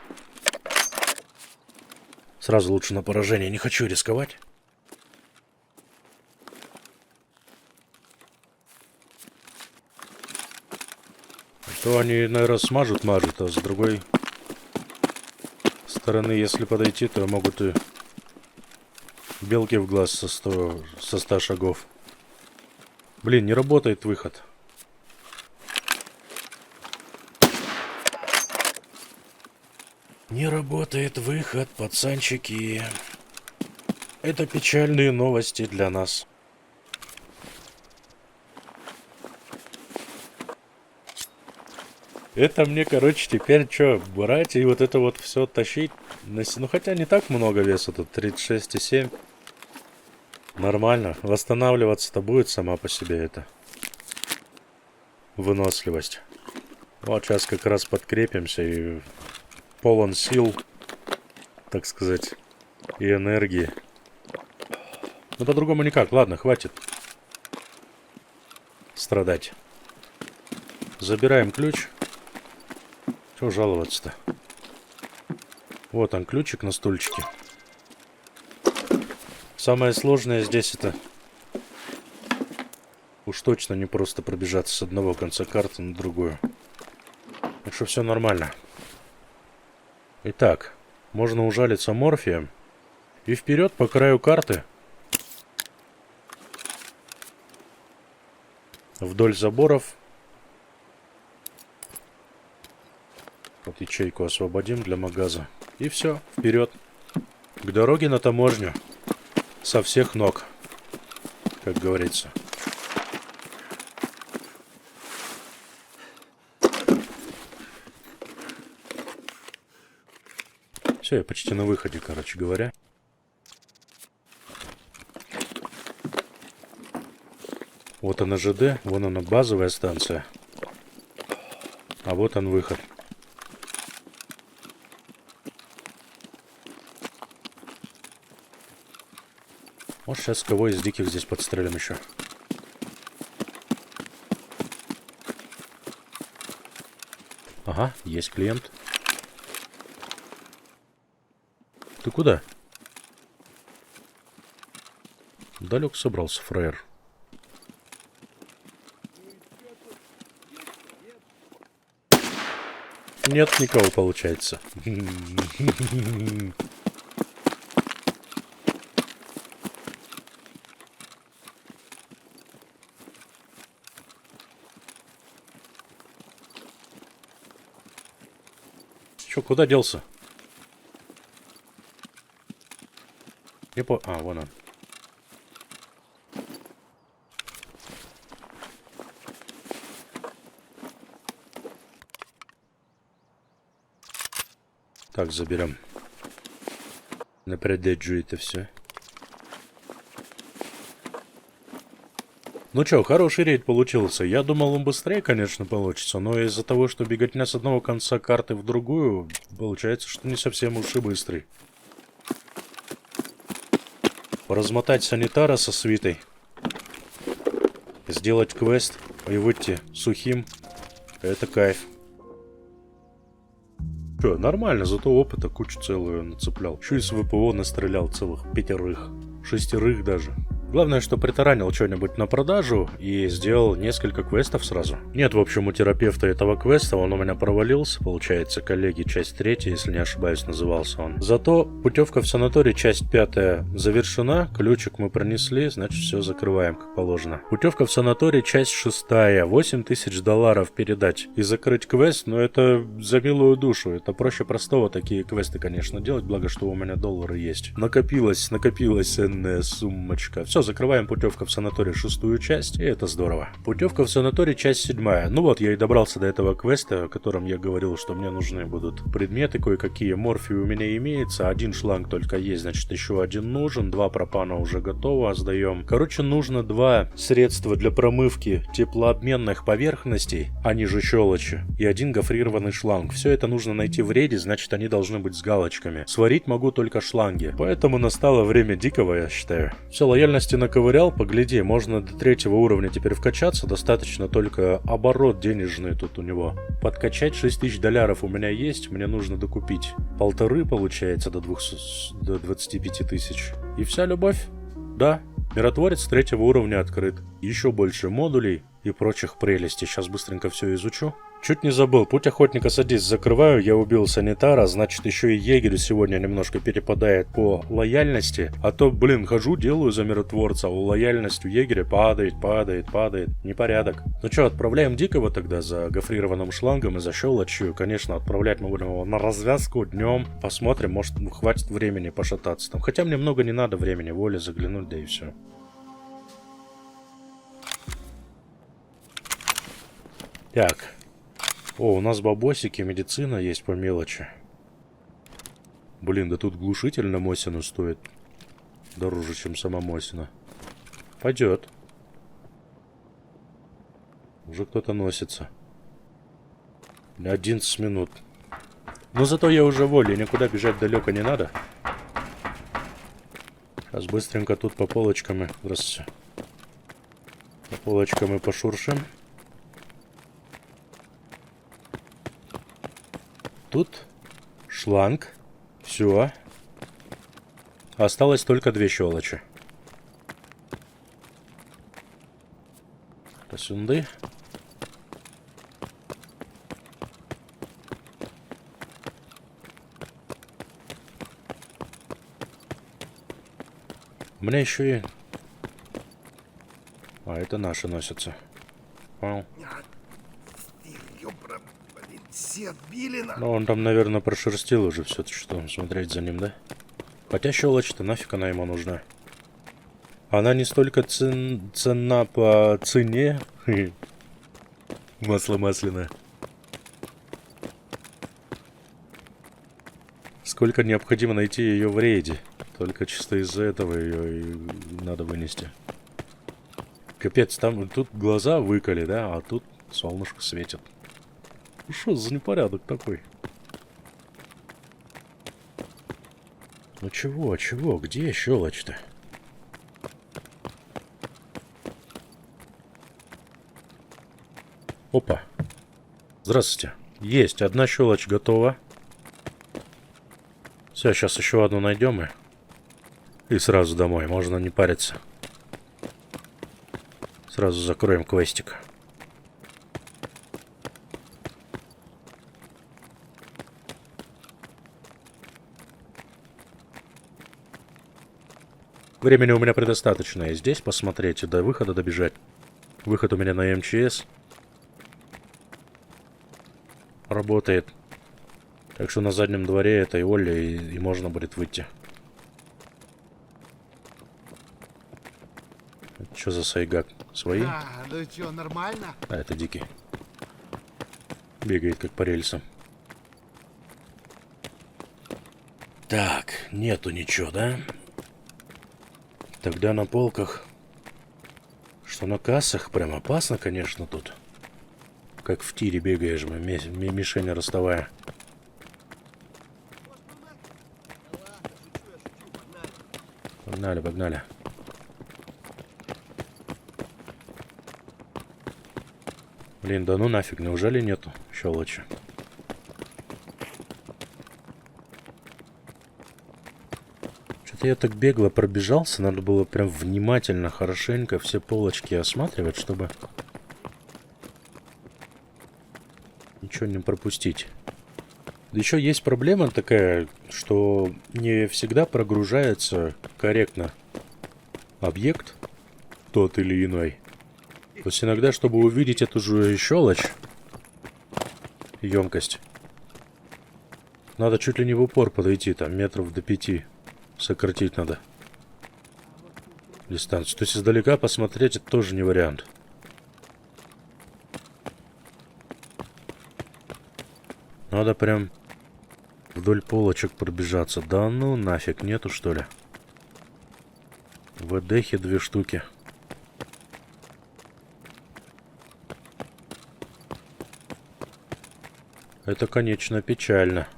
Сразу лучше на поражение, не хочу рисковать. А то они, наверное, мажут, а с другой стороны, если подойти, то могут и белки в глаз со 100 шагов. Блин, не работает выход. Не работает выход, пацанчики. Это печальные новости для нас. Это мне, короче, теперь что, брать и вот это вот все тащить? Ну, хотя не так много веса, тут 36,7. Нормально. Восстанавливаться-то будет сама по себе эта выносливость. Вот сейчас как раз подкрепимся и полон сил, так сказать, и энергии. Ну, по-другому никак. Ладно, хватит страдать. Забираем ключ. Чего жаловаться-то? Вот он, ключик на стульчике. Самое сложное здесь это уж точно не просто пробежаться с одного конца карты на другую. Так что все нормально. Итак, можно ужалиться морфием и вперед по краю карты вдоль заборов. Вот ячейку освободим для магаза. И все, вперед. К дороге на таможню. Со всех ног, как говорится. Все, я почти на выходе, короче говоря. Вот она ЖД, вон она базовая станция. А вот он выход. Может, сейчас кого из диких здесь подстрелим еще. Ага, есть клиент. Ты куда? Далек собрался, фраер. Нет никого, получается. Чё, куда делся? А, вон он. Так, заберем. На продажу это все. Ну чё, хороший рейд получился. Я думал, он быстрее, конечно, получится, но из-за того, что беготня с одного конца карты в другую, получается, что не совсем уж и быстрый. Размотать санитара со свитой, сделать квест и выйти сухим — это кайф. Чё, нормально, зато опыта кучу целую нацеплял. Еще и с ВПО настрелял целых 5, 6 даже. Главное, что притаранил что-нибудь на продажу и сделал несколько квестов сразу. Нет, в общем, у терапевта этого квеста, он у меня провалился, получается, коллеги, часть 3, если не ошибаюсь, назывался он. Зато путевка в санаторий, часть 5 завершена, ключик мы пронесли, значит, все закрываем, как положено. Путевка в санаторий, часть 6, $8000 передать и закрыть квест, но это за милую душу, это проще простого такие квесты, конечно, делать, благо, что у меня доллары есть. Накопилась энная суммочка. Все, закрываем путевка в санаторий 6 часть, и это здорово. Путевка в санаторий часть 7. Ну вот, я и добрался до этого квеста, о котором я говорил, что мне нужны будут предметы кое-какие. Морфий у меня имеется, 1 шланг только есть, значит, еще 1 нужен, 2 пропана уже готово, сдаем. Короче, нужно 2 средства для промывки теплообменных поверхностей, они же щелочи, и 1 гофрированный шланг. Все это нужно найти в рейде, значит, они должны быть с галочками. Сварить могу только шланги, поэтому настало время дикого, я считаю. Все, лояльность наковырял, погляди, можно до 3 уровня теперь вкачаться, достаточно только оборот денежный тут у него. Подкачать $6000 у меня есть, мне нужно докупить 1,5, получается, до 25 тысяч. И вся любовь. Да, миротворец 3 уровня открыт. Еще больше модулей и прочих прелестей. Сейчас быстренько все изучу. Чуть не забыл, путь охотника садись закрываю, я убил санитара, значит еще и егерю сегодня немножко перепадает по лояльности, а то, блин, хожу, делаю за миротворца, а лояльность у егеря падает, непорядок. Ну что, отправляем дикого тогда за гофрированным шлангом и за щелочью, конечно, отправлять мы будем его на развязку днем, посмотрим, может хватит времени пошататься там, хотя мне много не надо времени, воли заглянуть, да и все. Так. О, у нас бабосики, медицина есть по мелочи. Блин, да тут глушитель на Мосину стоит дороже, чем сама Мосина. Пойдет. Уже кто-то носится. 11 минут. Но зато я уже воле, никуда бежать далеко не надо. Сейчас быстренько тут по полочкам. Здравствуйте. По полочкам и пошуршим. Тут шланг. Все. Осталось только 2 щелочи. Посюнды. У меня еще и... А, это наши носятся. Понял. Ну, он там, наверное, прошерстил уже все, что смотреть за ним, да? Хотя щелочь-то нафиг она ему нужна. Она не столько ценна по цене. Масло масляное. Сколько необходимо найти ее в рейде. Только чисто из-за этого ее и надо вынести. Капец, там тут глаза выколи, да? А тут солнышко светит. Что за непорядок такой? Ну чего, где щелочь-то? Опа. Здравствуйте. Есть, одна щелочь готова. Все, сейчас еще одну найдем и сразу домой. Можно не париться. Сразу закроем квестик. Времени у меня предостаточно. И здесь посмотреть и до выхода добежать. Выход у меня на МЧС. Работает. Так что на заднем дворе этой Олли и можно будет выйти. Что за сайгак? Свои? Ну чё, нормально? А, это дикий. Бегает как по рельсам. Так, нету ничего, да? Тогда на полках. Что на кассах? Прям опасно, конечно, тут. Как в тире бегаешь, мишень расставая. Погнали, погнали. Блин, да ну нафиг, неужели нету щелочи? Что-то я так бегло пробежался, надо было прям внимательно, хорошенько все полочки осматривать, чтобы ничего не пропустить. Да еще есть проблема такая, что не всегда прогружается корректно объект, тот или иной. То есть иногда, чтобы увидеть эту же щелочь, емкость, надо чуть ли не в упор подойти, там метров до 5. Сократить надо дистанцию. То есть издалека посмотреть это тоже не вариант. Надо прям вдоль полочек пробежаться. Да ну нафиг, нету что ли? В ЭДХе 2 штуки. Это, конечно, печально.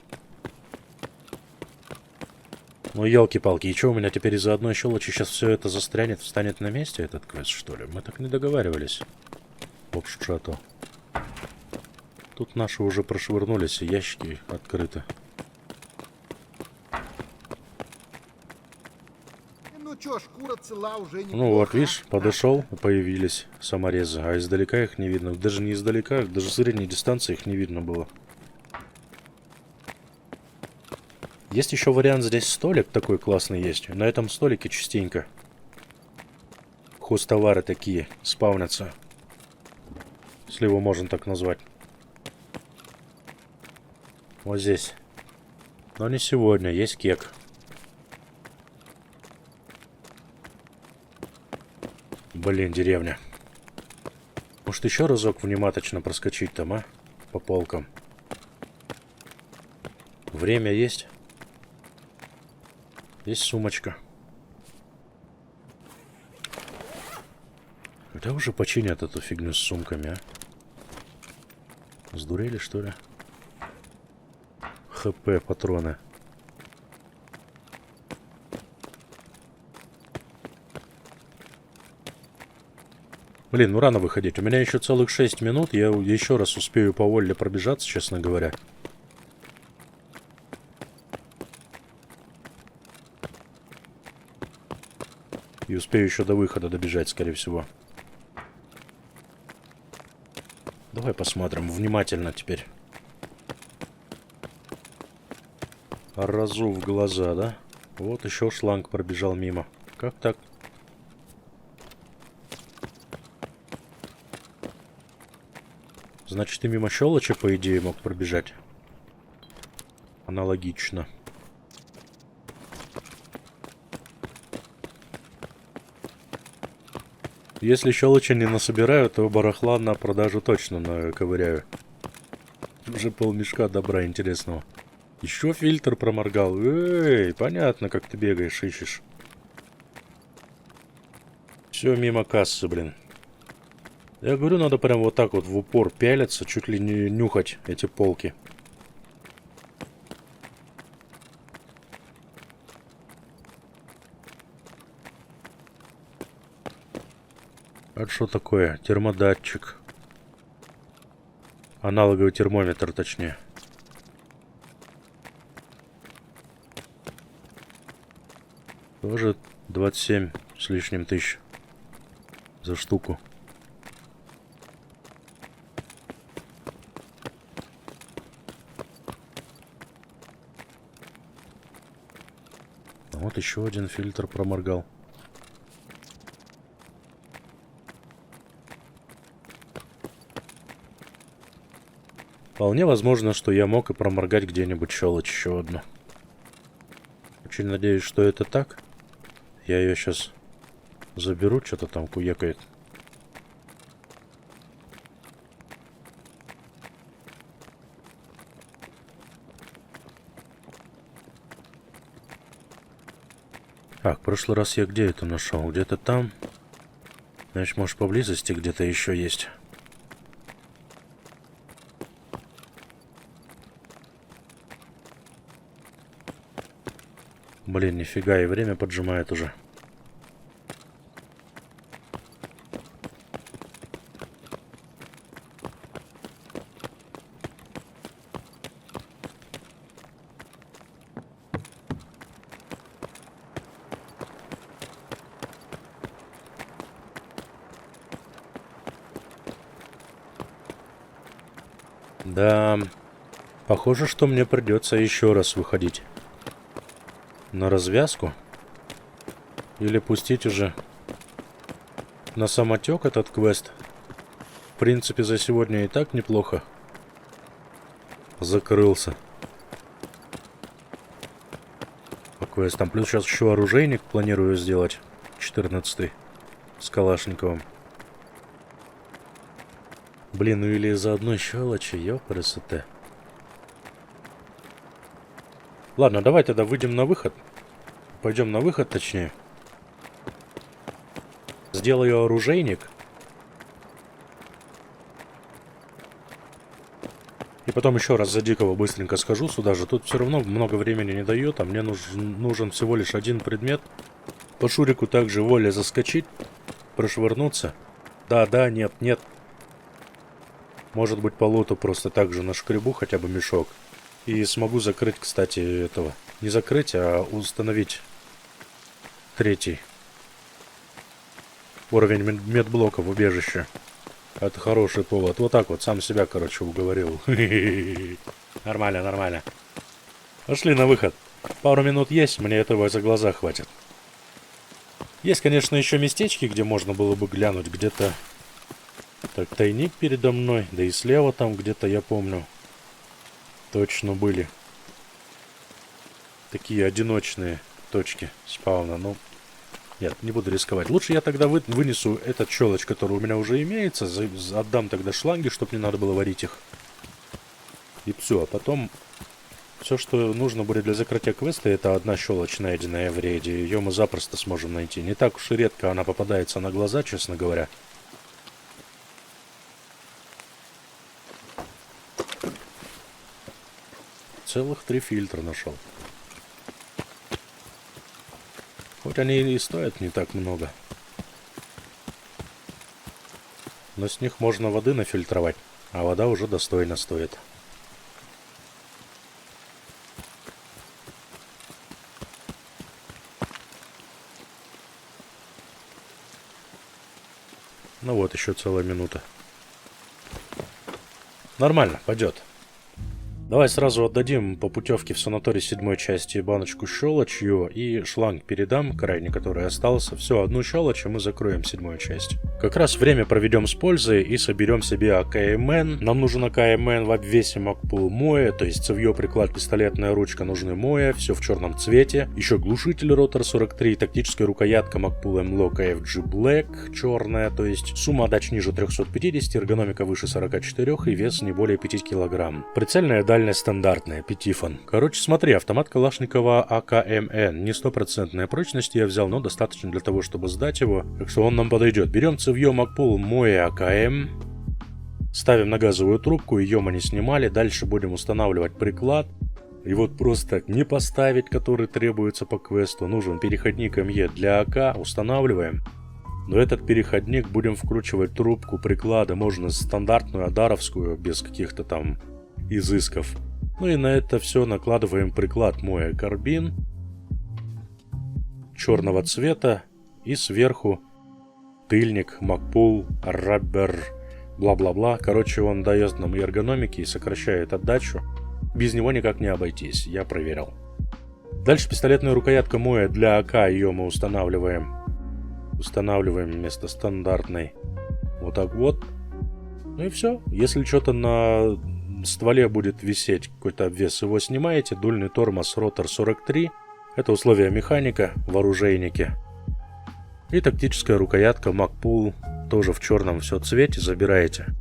Ну, елки-палки, и что у меня теперь из-за одной щелочи сейчас все это застрянет, встанет на месте, этот квест, что ли? Мы так не договаривались. В общем-то. Тут наши уже прошвырнулись, и ящики открыты. Ну чё, шкура цела уже неплохо. Ну вот, видишь, подошел, появились саморезы, а издалека их не видно. Даже не издалека, даже с средней дистанции их не видно было. Есть еще вариант, здесь столик такой классный есть. На этом столике частенько хостовары такие спавнятся. Если его можно так назвать. Вот здесь. Но не сегодня, есть кек. Блин, деревня. Может еще разок внимательно проскочить там, а? По полкам. Время есть? Есть сумочка. Когда уже починят эту фигню с сумками, а? Сдурели, что ли? ХП, патроны. Блин, ну рано выходить. У меня еще целых 6 минут. Я еще раз успею по Волле пробежаться, честно говоря. И успею еще до выхода добежать, скорее всего. Давай посмотрим внимательно теперь. Разу в глаза, да? Вот еще шланг пробежал мимо. Как так? Значит, ты мимо щелочи, по идее, мог пробежать. Аналогично. Если щелочи не насобираю, то барахла на продажу точно наковыряю. Уже полмешка добра интересного. Еще фильтр проморгал. Эй, понятно, как ты бегаешь, ищешь. Все мимо кассы, блин. Я говорю, надо прям вот так вот в упор пялиться, чуть ли не нюхать эти полки. Это что такое? Термодатчик. Аналоговый термометр, точнее. Тоже 27 с лишним тысяч за штуку. Вот еще один фильтр проморгал. Вполне возможно, что я мог и проморгать где-нибудь щелочь еще одну. Очень надеюсь, что это так. Я ее сейчас заберу, что-то там куекает. Так, в прошлый раз я где это нашел? Где-то там. Значит, может, поблизости где-то еще есть. Блин, нифига, и время поджимает уже. Да, похоже, что мне придется еще раз выходить на развязку. Или пустить уже на самотек этот квест. В принципе, за сегодня и так неплохо закрылся по квестам. Плюс сейчас еще оружейник планирую сделать. 14-й с Калашниковым. Блин, ну или из-за одной щелочи, ёпрст. Ладно, давай тогда выйдем на выход. Пойдем на выход, точнее. Сделаю оружейник. И потом еще раз за Дикого быстренько схожу сюда же. Тут все равно много времени не дает, а мне нужен всего лишь один предмет. По Шурику также воля заскочить, прошвырнуться. Да, нет, нет. Может быть, по лоту просто так же нашкребу хотя бы мешок. И смогу закрыть, кстати, этого. Не закрыть, а установить 3-й уровень медблока в убежище. Это хороший повод. Вот так вот, сам себя, короче, уговорил. Нормально, нормально. Пошли на выход. Пару минут есть, мне этого за глаза хватит. Есть, конечно, еще местечки, где можно было бы глянуть. Где-то... Так, тайник передо мной. Да и слева там где-то, я помню. Точно были. Такие одиночные точки спауна. Ну, нет, не буду рисковать. Лучше я тогда вынесу этот щелочь, который у меня уже имеется. Отдам тогда шланги, чтобы не надо было варить их. И все. А потом все, что нужно будет для закрытия квеста, это одна щелочь, найденная в рейде. Ее мы запросто сможем найти. Не так уж и редко она попадается на глаза, честно говоря. Целых 3 фильтра нашел. Хоть они и стоят не так много. Но с них можно воды нафильтровать, а вода уже достойно стоит. Ну вот, еще целая минута. Нормально, пойдет. Давай сразу отдадим по путевке в санаторий 7 части баночку щелочью и шланг передам, крайний, который остался. Все, одну щелочь, и мы закроем 7 часть. Как раз время проведем с пользой и соберем себе АКМН. Нам нужен АКМН в обвесе Макпул Моя, то есть цевье, приклад, пистолетная ручка нужны Моя, все в черном цвете. Еще глушитель Ротор 43, тактическая рукоятка Макпул M-Lock AFG Black, черная, то есть сумма отдач ниже 350, эргономика выше 44 и вес не более 5 кг. Прицельная дальность стандартная, Петифон. Короче, смотри, автомат Калашникова АКМН. Не стопроцентная прочность я взял, но достаточно для того, чтобы сдать его. Так что он нам подойдет. Берем цевье Макпул Моя АКМ. Ставим на газовую трубку, ее мы не снимали. Дальше будем устанавливать приклад. И вот просто не поставить, который требуется по квесту. Нужен переходник МЕ для АК. Устанавливаем. Но этот переходник будем вкручивать трубку приклада, можно стандартную адаровскую, без каких-то там изысков. Ну и на это все накладываем приклад Моя Карбин черного цвета и сверху тыльник Макпул Раббер бла-бла-бла. Короче, он дает нам и эргономики, и сокращает отдачу. Без него никак не обойтись, я проверял. Дальше пистолетная рукоятка Моя для АК, ее мы устанавливаем вместо стандартной. Вот так вот. Ну и все. Если что-то на стволе будет висеть какой-то обвес, его снимаете. Дульный тормоз ротор 43. Это условия механика в оружейнике. И тактическая рукоятка Макпул, тоже в черном все цвете, забираете.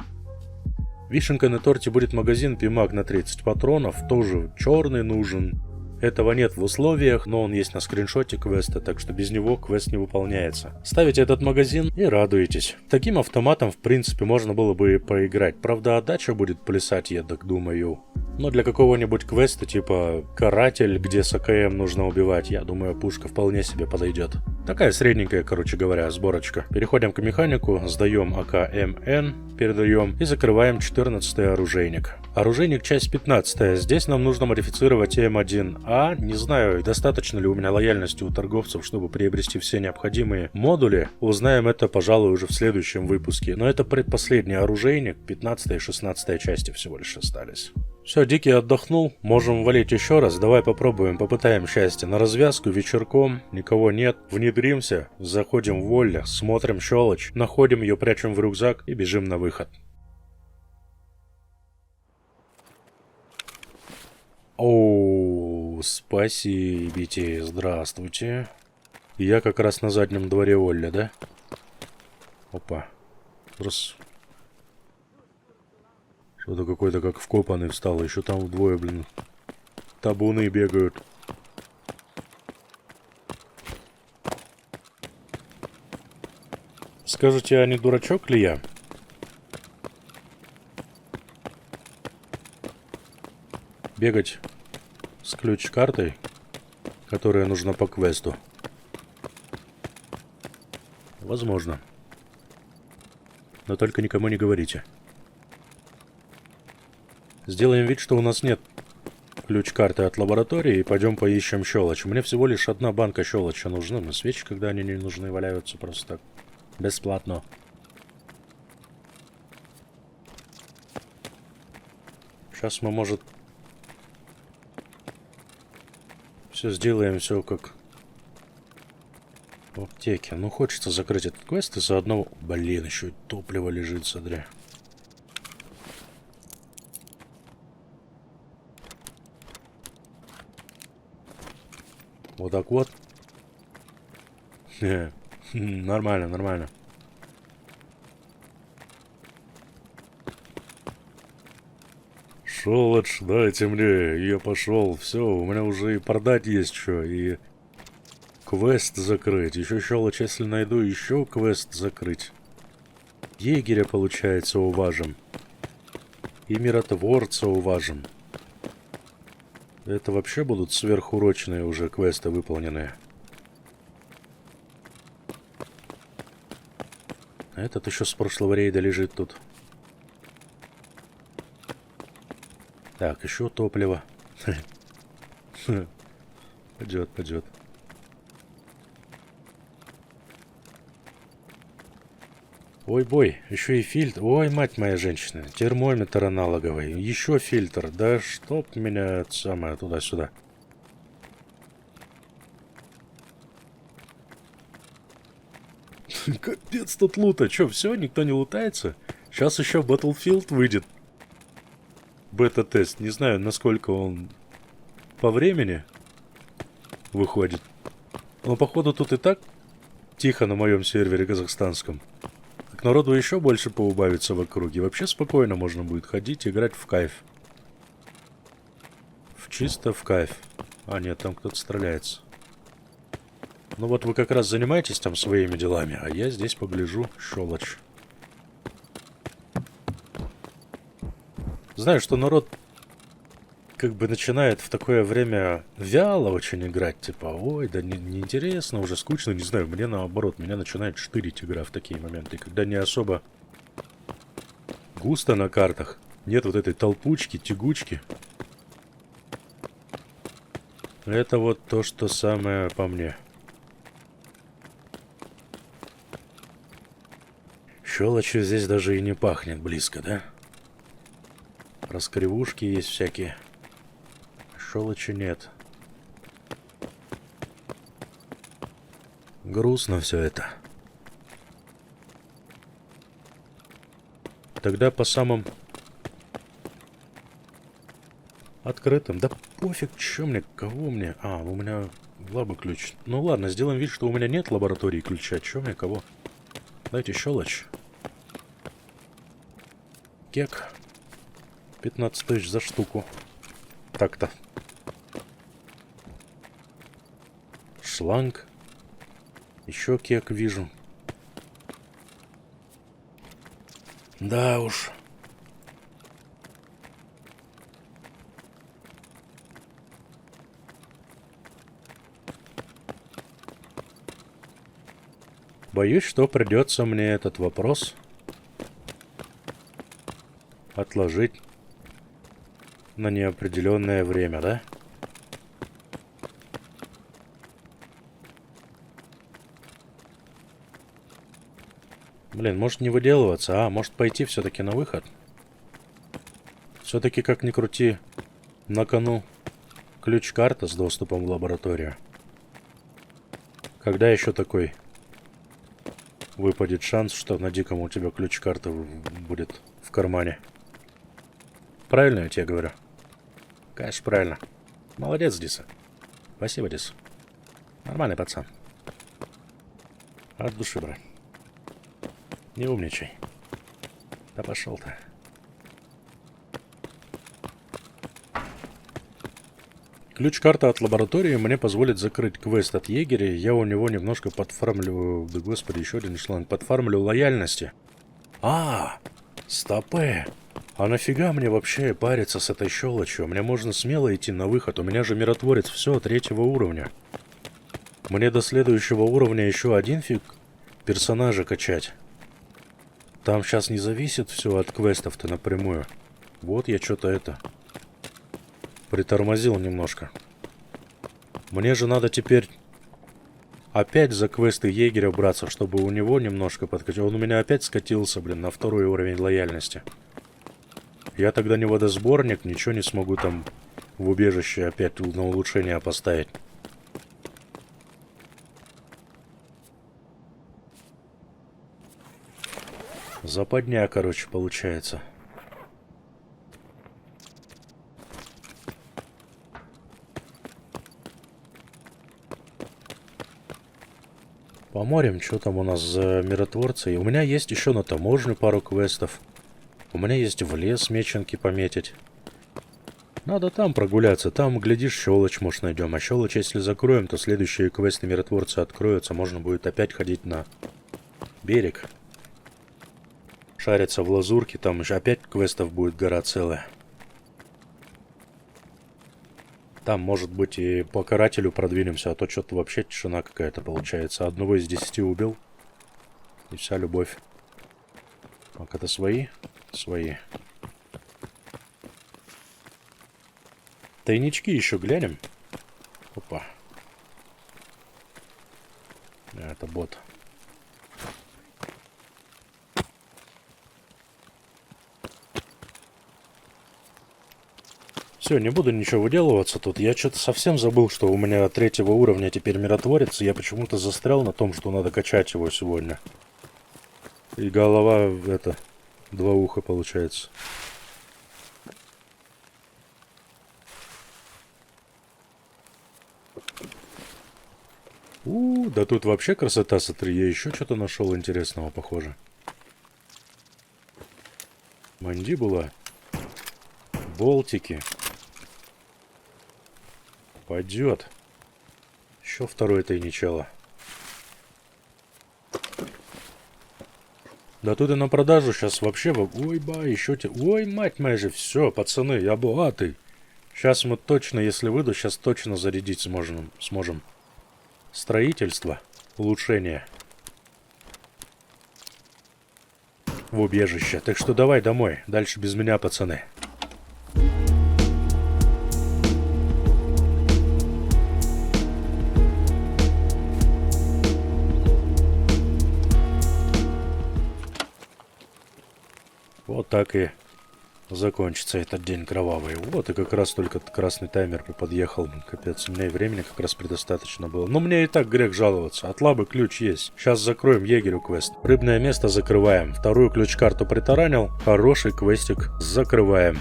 Вишенкой на торте будет магазин Пимаг на 30 патронов, тоже черный нужен. Этого нет в условиях, но он есть на скриншоте квеста, так что без него квест не выполняется. Ставите этот магазин и радуетесь. Таким автоматом, в принципе, можно было бы и поиграть. Правда, отдача будет плясать, я так думаю. Но для какого-нибудь квеста, типа «Каратель», где с АКМ нужно убивать, я думаю, пушка вполне себе подойдет. Такая средненькая, короче говоря, сборочка. Переходим к механику, сдаем АКМН, передаем и закрываем 14-й оружейник. Оружейник, часть 15. Здесь нам нужно модифицировать М1А. Не знаю, достаточно ли у меня лояльности у торговцев, чтобы приобрести все необходимые модули. Узнаем это, пожалуй, уже в следующем выпуске. Но это предпоследний оружейник, 15 и 16 части всего лишь остались. Все, Дикий отдохнул, можем валить еще раз. Давай попробуем, попытаем счастье на развязку вечерком. Никого нет, внедримся, заходим в Волля, смотрим щелочь, находим ее, прячем в рюкзак и бежим на выход. Оу, спасибо, здравствуйте. Я как раз на заднем дворе Олля, да? Опа. Раз. Что-то какой-то как вкопанный встал. Еще там вдвое, блин, табуны бегают. Скажите, а не дурачок ли я? Бегать с ключ-картой, которая нужна по квесту. Возможно. Но только никому не говорите. Сделаем вид, что у нас нет ключ-карты от лаборатории и пойдем поищем щелочь. Мне всего лишь одна банка щелочи нужна. Но свечи, когда они не нужны, валяются просто так. Бесплатно. Сейчас мы, может, все сделаем, все как в аптеке. Ну, хочется закрыть этот квест и заодно... Блин, еще и топливо лежит, смотри. Вот так вот. Нормально, нормально. Щелочь, дайте мне, я пошел. Все, у меня уже и продать есть что, и квест закрыть. Еще щелочь, если найду, еще квест закрыть. Егеря, получается, уважим. И миротворца уважим. Это вообще будут сверхурочные уже квесты выполненные. А этот еще с прошлого рейда лежит тут. Так, еще топливо. Пойдет, пойдет. Ой, бой, еще и фильтр. Ой, мать моя женщина. Термометр аналоговый. Еще фильтр. Да чтоб меня самое туда-сюда. Капец тут лута. Че, все, никто не лутается? Сейчас еще Battlefield выйдет. Бета-тест. Не знаю, насколько он по времени выходит. Но походу тут и так тихо на моем сервере казахстанском. Так народу еще больше поубавится в округе. Вообще спокойно можно будет ходить, играть в кайф. Чисто в кайф. А нет, там кто-то стреляется. Ну вот вы как раз занимаетесь там своими делами, а я здесь погляжу, щелочь. Знаю, что народ как бы начинает в такое время вяло очень играть, типа, ой, да неинтересно, уже скучно, не знаю, мне наоборот, меня начинает штырить игра в такие моменты, когда не особо густо на картах, нет вот этой толпучки, тягучки. Это вот то, что самое по мне. Щелочью здесь даже и не пахнет близко, да? Раскривушки есть всякие. Щелочи нет. Грустно все это. Тогда по самым открытым. Да пофиг, что мне, кого мне. А, у меня лаба ключ. Ну ладно, сделаем вид, что у меня нет лаборатории ключа. Че мне, кого? Дайте щелочь. Кек. 15 тысяч за штуку. Так-то. Шланг. Еще кек вижу. Да уж. Боюсь, что придется мне этот вопрос отложить на неопределенное время, да? Блин, может не выделываться, а может пойти все-таки на выход? Все-таки, как ни крути, на кону ключ-карта с доступом в лабораторию. Когда еще такой выпадет шанс, что на диком у тебя ключ-карта будет в кармане? Правильно я тебе говорю? Конечно, правильно. Молодец, Диса. Спасибо, Дис. Нормальный пацан. От души, брат. Не умничай. Да пошел ты. Ключ-карта от лаборатории мне позволит закрыть квест от егеря. Я у него немножко подфармлю... Да господи, еще один шланг. Подфармлю лояльности. Стопэ. А нафига мне вообще париться с этой щелочью? Мне можно смело идти на выход. У меня же миротворец все, 3-го уровня. Мне до следующего уровня еще один фиг персонажа качать. Там сейчас не зависит все от квестов-то напрямую. Вот я что-то это... притормозил немножко. Мне же надо теперь опять за квесты егеря браться, чтобы у него немножко подкачать. Он у меня опять скатился, блин, на 2-й уровень лояльности. Я тогда не водосборник, ничего не смогу там в убежище опять на улучшение поставить. Западня, короче, получается. Поморим, что там у нас за миротворцы. И у меня есть еще на таможню пару квестов. У меня есть в лес меченки пометить. Надо там прогуляться. Там, глядишь, щелочь, может, найдем. А щелочь, если закроем, то следующие квесты миротворцы откроются. Можно будет опять ходить на берег. Шариться в лазурке. Там еще опять квестов будет гора целая. Там, может быть, и по карателю продвинемся, а то что-то вообще тишина какая-то получается. Одного из 10 убил. И вся любовь. Так, это свои? Свои. Тайнички еще глянем. Опа. Это бот. Все, не буду ничего выделываться тут. Я что-то совсем забыл, что у меня 3-го уровня теперь миротворец. И я почему-то застрял на том, что надо качать его сегодня. И голова, это, 2 уха получается. Да тут вообще красота, смотри. Я еще что-то нашел интересного, похоже. Мандибула. Болтики. Пойдет. Еще 2-й тайничало. Да тут и на продажу сейчас вообще... Ой, ба, еще те... Ой, мать моя же, все, пацаны, я богатый. Сейчас мы точно, если выйду, сейчас точно зарядить сможем. Строительство. Улучшение. В убежище. Так что давай домой. Дальше без меня, пацаны. Вот так и закончится этот день кровавый. Вот и как раз только красный таймер подъехал. Капец, у меня и времени как раз предостаточно было. Но мне и так грех жаловаться. От лабы ключ есть. Сейчас закроем егерю квест. Рыбное место закрываем. Вторую ключ-карту притаранил. Хороший квестик закрываем.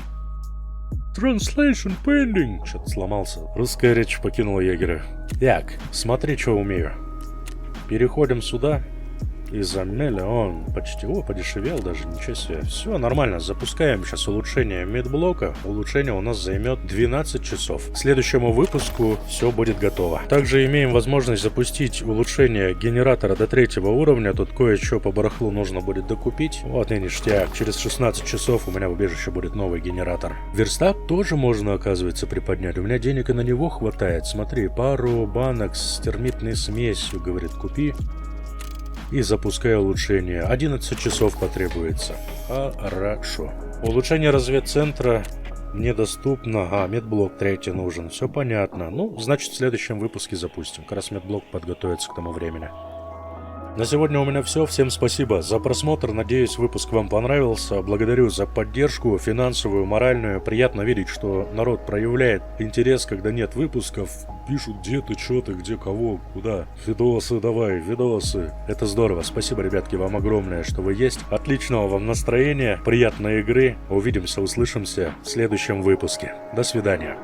Translation pending. Что-то сломался. Русская речь покинула егеря. Так, смотри, что умею. Переходим сюда. И замели, он почти, подешевел даже, ничего себе. Все нормально, запускаем сейчас улучшение медблока. Улучшение у нас займет 12 часов. К следующему выпуску все будет готово. Также имеем возможность запустить улучшение генератора до 3 уровня. Тут кое-что по барахлу нужно будет докупить. Вот и ништяк. Через 16 часов у меня в убежище будет новый генератор. Верстак тоже можно, оказывается, приподнять. У меня денег и на него хватает. Смотри, пару банок с термитной смесью, говорит, купи. И запускаю улучшение. 11 часов потребуется. Хорошо. Улучшение разведцентра недоступно. Медблок 3 нужен. Все понятно. Ну, значит, в следующем выпуске запустим. Как раз медблок подготовится к тому времени. На сегодня у меня все. Всем спасибо за просмотр. Надеюсь, выпуск вам понравился. Благодарю за поддержку финансовую, моральную. Приятно видеть, что народ проявляет интерес, когда нет выпусков. Пишут, где ты, что ты, где кого, куда. Видосы давай, видосы. Это здорово. Спасибо, ребятки, вам огромное, что вы есть. Отличного вам настроения, приятной игры. Увидимся, услышимся в следующем выпуске. До свидания.